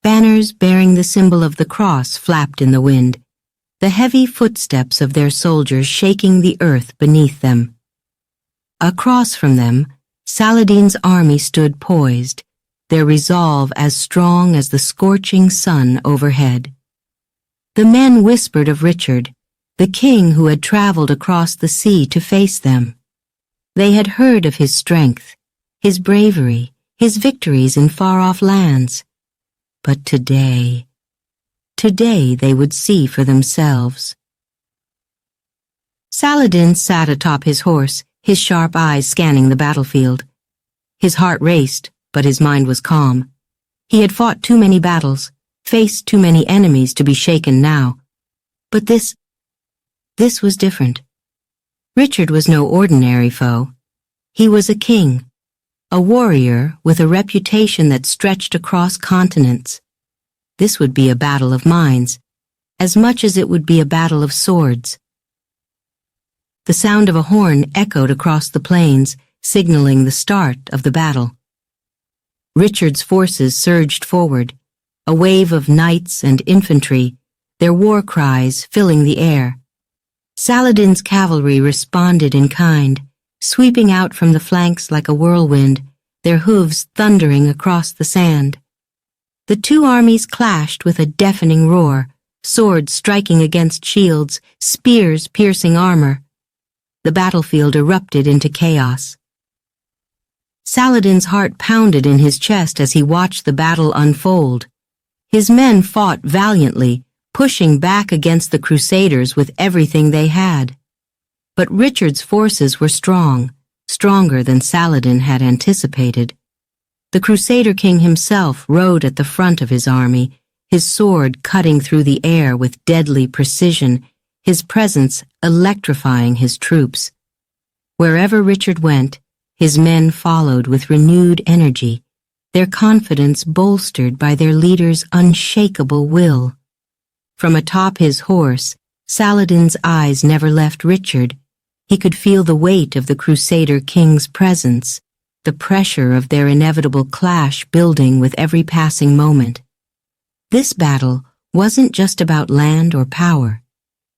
Banners bearing the symbol of the cross flapped in the wind, the heavy footsteps of their soldiers shaking the earth beneath them. Across from them, Saladin's army stood poised, their resolve as strong as the scorching sun overhead. The men whispered of Richard, the king who had traveled across the sea to face them. They had heard of his strength, his bravery, his victories in far-off lands. But today they would see for themselves. Saladin sat atop his horse, his sharp eyes scanning the battlefield. His heart raced, but his mind was calm. He had fought too many battles, faced too many enemies to be shaken now. But this was different. Richard was no ordinary foe. He was a king, a warrior with a reputation that stretched across continents. This would be a battle of minds, as much as it would be a battle of swords. The sound of a horn echoed across the plains, signaling the start of the battle. Richard's forces surged forward, a wave of knights and infantry, their war cries filling the air. Saladin's cavalry responded in kind, sweeping out from the flanks like a whirlwind, their hooves thundering across the sand. The two armies clashed with a deafening roar, swords striking against shields, spears piercing armor. The battlefield erupted into chaos. Saladin's heart pounded in his chest as he watched the battle unfold. His men fought valiantly, pushing back against the Crusaders with everything they had. But Richard's forces were strong, stronger than Saladin had anticipated. The Crusader king himself rode at the front of his army, his sword cutting through the air with deadly precision, his presence electrifying his troops. Wherever Richard went, his men followed with renewed energy, their confidence bolstered by their leader's unshakable will. From atop his horse, Saladin's eyes never left Richard. He could feel the weight of the Crusader king's presence, the pressure of their inevitable clash building with every passing moment. This battle wasn't just about land or power.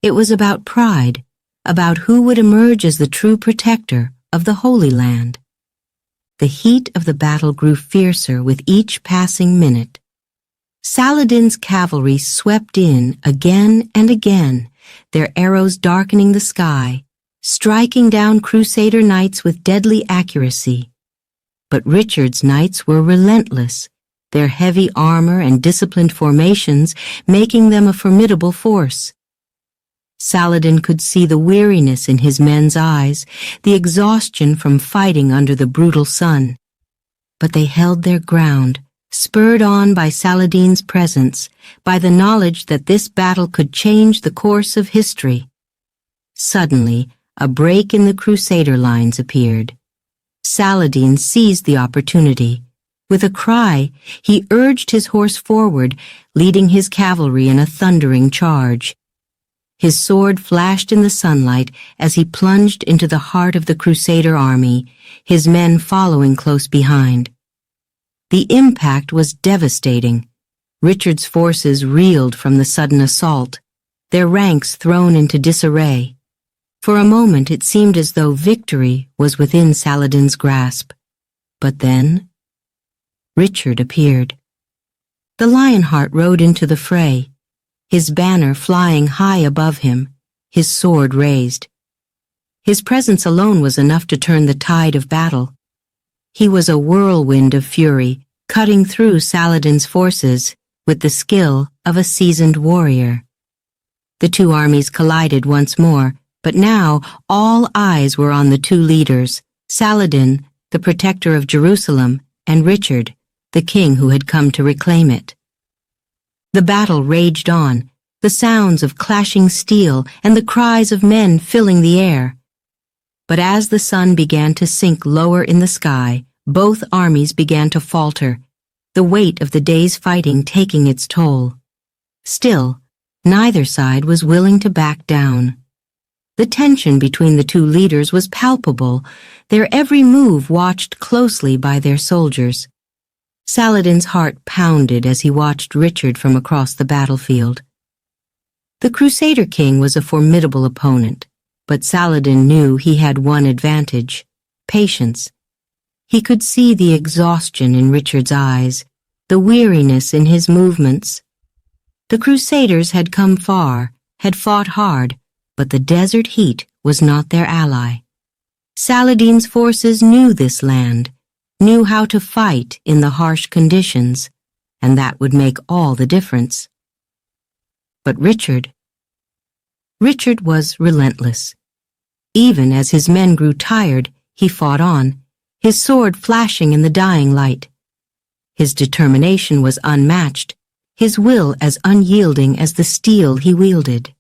It was about pride, about who would emerge as the true protector of the Holy Land. The heat of the battle grew fiercer with each passing minute. Saladin's cavalry swept in again and again, their arrows darkening the sky, striking down Crusader knights with deadly accuracy. But Richard's knights were relentless, their heavy armor and disciplined formations making them a formidable force. Saladin could see the weariness in his men's eyes, the exhaustion from fighting under the brutal sun. But they held their ground, spurred on by Saladin's presence, by the knowledge that this battle could change the course of history. Suddenly, a break in the Crusader lines appeared. Saladin seized the opportunity. With a cry, he urged his horse forward, leading his cavalry in a thundering charge. His sword flashed in the sunlight as he plunged into the heart of the Crusader army, his men following close behind. The impact was devastating. Richard's forces reeled from the sudden assault, their ranks thrown into disarray. For a moment it seemed as though victory was within Saladin's grasp. But then, Richard appeared. The Lionheart rode into the fray, his banner flying high above him, his sword raised. His presence alone was enough to turn the tide of battle. He was a whirlwind of fury, cutting through Saladin's forces with the skill of a seasoned warrior. The two armies collided once more, but now all eyes were on the two leaders, Saladin, the protector of Jerusalem, and Richard, the king who had come to reclaim it. The battle raged on, the sounds of clashing steel and the cries of men filling the air. But as the sun began to sink lower in the sky, both armies began to falter, the weight of the day's fighting taking its toll. Still, neither side was willing to back down. The tension between the two leaders was palpable, their every move watched closely by their soldiers. Saladin's heart pounded as he watched Richard from across the battlefield. The Crusader king was a formidable opponent, but Saladin knew he had one advantage: patience. He could see the exhaustion in Richard's eyes, the weariness in his movements. The Crusaders had come far, had fought hard, but the desert heat was not their ally. Saladin's forces knew this land, knew how to fight in the harsh conditions, and that would make all the difference. But Richard was relentless. Even as his men grew tired, he fought on, his sword flashing in the dying light. His determination was unmatched, his will as unyielding as the steel he wielded.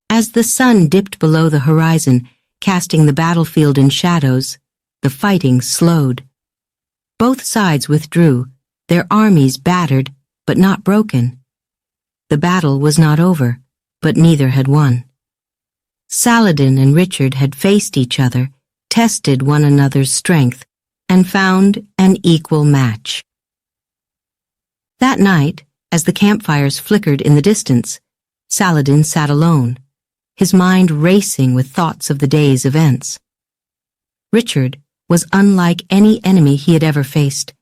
As the sun dipped below the horizon, casting the battlefield in shadows, the fighting slowed. Both sides withdrew, their armies battered, but not broken. The battle was not over, but neither had won. Saladin and Richard had faced each other, tested one another's strength, and found an equal match. That night, as the campfires flickered in the distance, Saladin sat alone, his mind racing with thoughts of the day's events. Richard was unlike any enemy he had ever faced.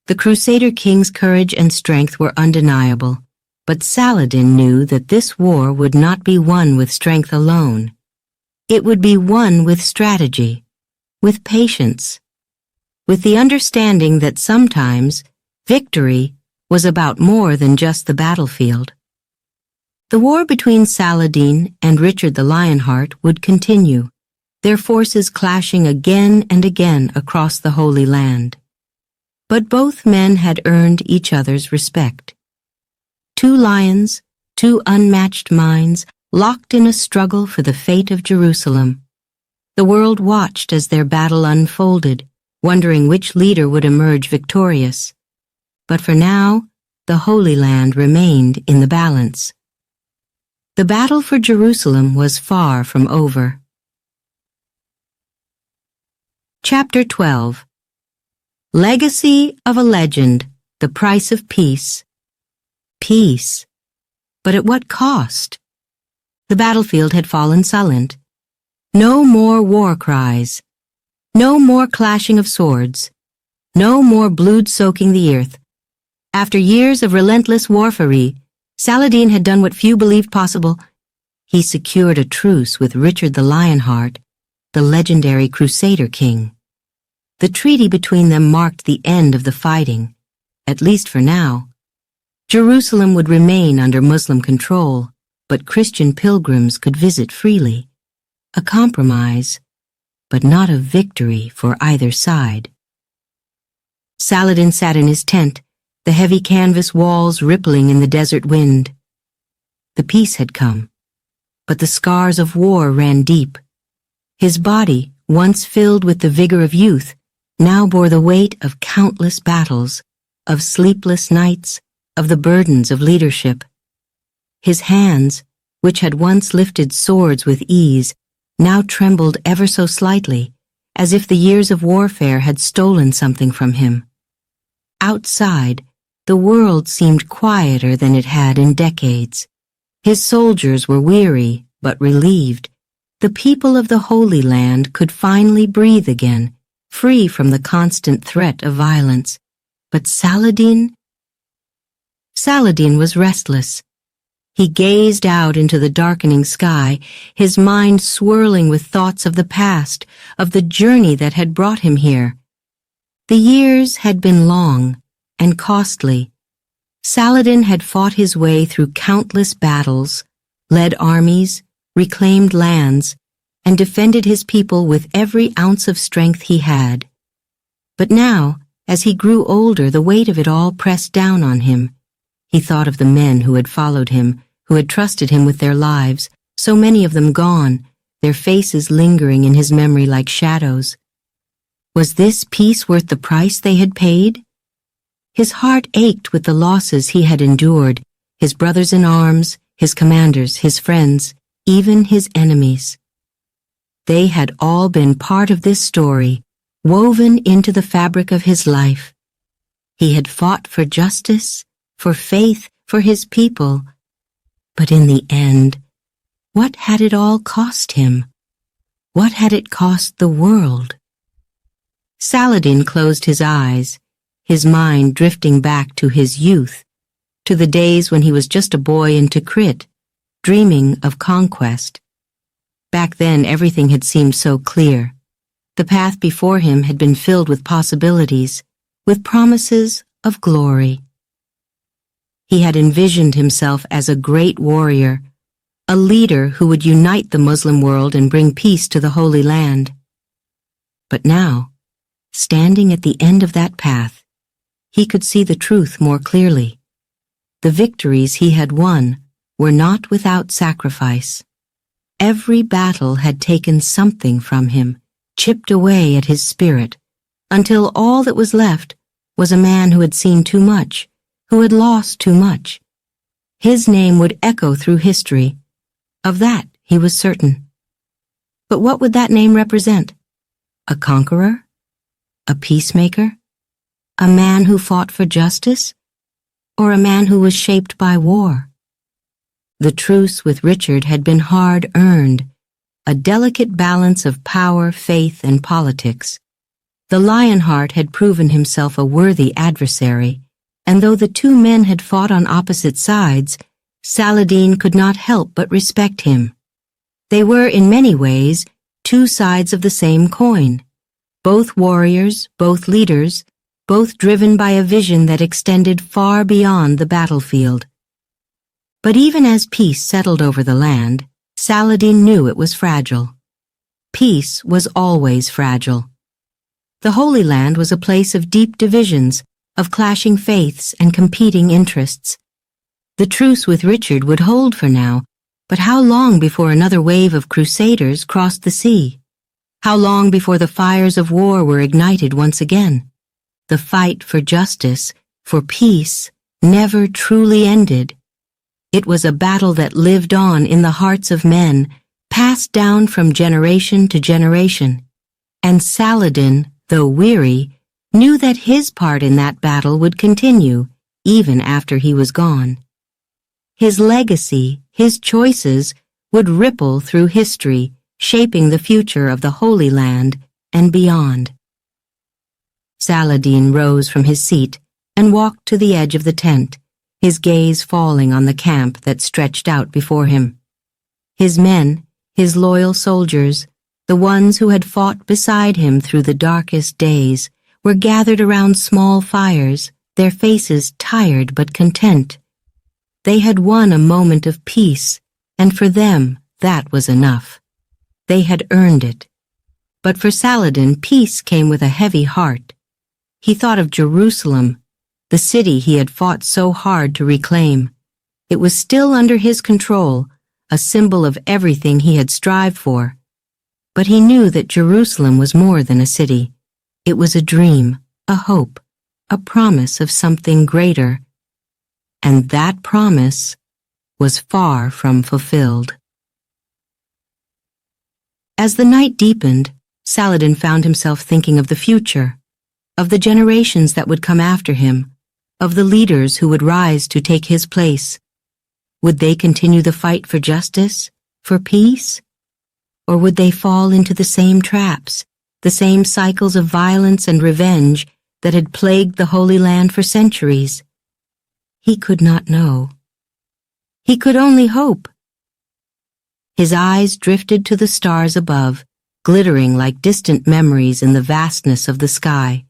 The Crusader king's courage and strength were undeniable, but Saladin knew that this war would not be won with strength alone. It would be won with strategy, with patience, with the understanding that sometimes victory was about more than just the battlefield. The war between Saladin and Richard the Lionheart would continue, their forces clashing again and again across the Holy Land. But both men had earned each other's respect. Two lions, two unmatched minds, locked in a struggle for the fate of Jerusalem. The world watched as their battle unfolded, wondering which leader would emerge victorious. But for now, the Holy Land remained in the balance. The battle for Jerusalem was far from over. Chapter 12. Legacy of a Legend, the Price of Peace. Peace. But at what cost? The battlefield had fallen silent. No more war cries. No more clashing of swords. No more blood soaking the earth. After years of relentless warfare, Saladin had done what few believed possible. He secured a truce with Richard the Lionheart, the legendary Crusader king. The treaty between them marked the end of the fighting, at least for now. Jerusalem would remain under Muslim control, but Christian pilgrims could visit freely. A compromise, but not a victory for either side. Saladin sat in his tent, the heavy canvas walls rippling in the desert wind. The peace had come, but the scars of war ran deep. His body, once filled with the vigor of youth, now bore the weight of countless battles, of sleepless nights, of the burdens of leadership. His hands, which had once lifted swords with ease, now trembled ever so slightly, as if the years of warfare had stolen something from him. Outside, the world seemed quieter than it had in decades. His soldiers were weary, but relieved. The people of the Holy Land could finally breathe again, free from the constant threat of violence. But Saladin was restless. He gazed out into the darkening sky, his mind swirling with thoughts of the past, of the journey that had brought him here. The years had been long and costly. Saladin had fought his way through countless battles, led armies, reclaimed lands, and defended his people with every ounce of strength he had. But now, as he grew older, the weight of it all pressed down on him. He thought of the men who had followed him, who had trusted him with their lives, so many of them gone, their faces lingering in his memory like shadows. Was this peace worth the price they had paid? His heart ached with the losses he had endured, his brothers in arms, his commanders, his friends, even his enemies. They had all been part of this story, woven into the fabric of his life. He had fought for justice, for faith, for his people. But in the end, what had it all cost him? What had it cost the world? Saladin closed his eyes, his mind drifting back to his youth, to the days when he was just a boy in Tikrit, dreaming of conquest. Back then, everything had seemed so clear. The path before him had been filled with possibilities, with promises of glory. He had envisioned himself as a great warrior, a leader who would unite the Muslim world and bring peace to the Holy Land. But now, standing at the end of that path, he could see the truth more clearly. The victories he had won were not without sacrifice. Every battle had taken something from him, chipped away at his spirit, until all that was left was a man who had seen too much, who had lost too much. His name would echo through history. Of that, he was certain. But what would that name represent? A conqueror? A peacemaker? A man who fought for justice? Or a man who was shaped by war? The truce with Richard had been hard-earned, a delicate balance of power, faith, and politics. The Lionheart had proven himself a worthy adversary, and though the two men had fought on opposite sides, Saladin could not help but respect him. They were, in many ways, two sides of the same coin, both warriors, both leaders, both driven by a vision that extended far beyond the battlefield. But even as peace settled over the land, Saladin knew it was fragile. Peace was always fragile. The Holy Land was a place of deep divisions, of clashing faiths and competing interests. The truce with Richard would hold for now, but how long before another wave of crusaders crossed the sea? How long before the fires of war were ignited once again? The fight for justice, for peace, never truly ended. It was a battle that lived on in the hearts of men, passed down from generation to generation. And Saladin, though weary, knew that his part in that battle would continue, even after he was gone. His legacy, his choices, would ripple through history, shaping the future of the Holy Land and beyond. Saladin rose from his seat and walked to the edge of the tent, his gaze falling on the camp that stretched out before him. His men, his loyal soldiers, the ones who had fought beside him through the darkest days, were gathered around small fires, their faces tired but content. They had won a moment of peace, and for them that was enough. They had earned it. But for Saladin, peace came with a heavy heart. He thought of Jerusalem, the city he had fought so hard to reclaim. It was still under his control, a symbol of everything he had strived for. But he knew that Jerusalem was more than a city. It was a dream, a hope, a promise of something greater. And that promise was far from fulfilled. As the night deepened, Saladin found himself thinking of the future, of the generations that would come after him, of the leaders who would rise to take his place. Would they continue the fight for justice, for peace? Or would they fall into the same traps, the same cycles of violence and revenge that had plagued the Holy Land for centuries? He could not know. He could only hope. His eyes drifted to the stars above, glittering like distant memories in the vastness of the sky.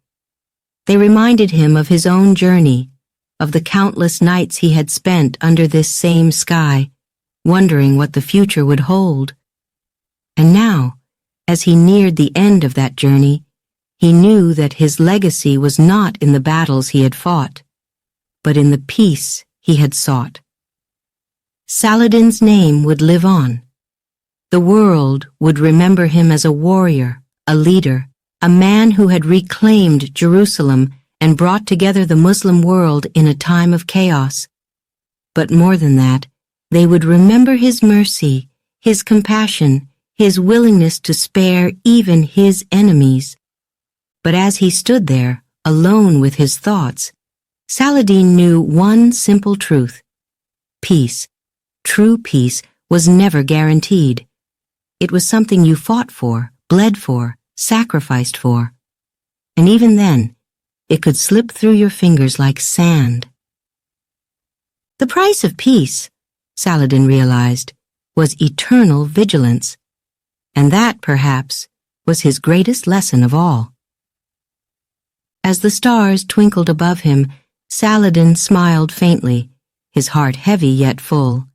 They reminded him of his own journey, of the countless nights he had spent under this same sky, wondering what the future would hold. And now, as he neared the end of that journey, he knew that his legacy was not in the battles he had fought, but in the peace he had sought. Saladin's name would live on. The world would remember him as a warrior, a leader, a man who had reclaimed Jerusalem and brought together the Muslim world in a time of chaos. But more than that, they would remember his mercy, his compassion, his willingness to spare even his enemies. But as he stood there, alone with his thoughts, Saladin knew one simple truth. Peace, true peace, was never guaranteed. It was something you fought for, bled for, sacrificed for. And even then, it could slip through your fingers like sand. The price of peace, Saladin realized, was eternal vigilance. And that, perhaps, was his greatest lesson of all. As the stars twinkled above him, Saladin smiled faintly, his heart heavy yet full.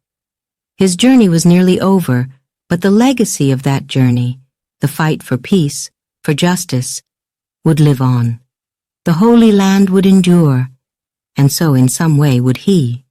His journey was nearly over, but the legacy of that journey, the fight for peace, for justice, would live on. The Holy Land would endure, and so in some way would he.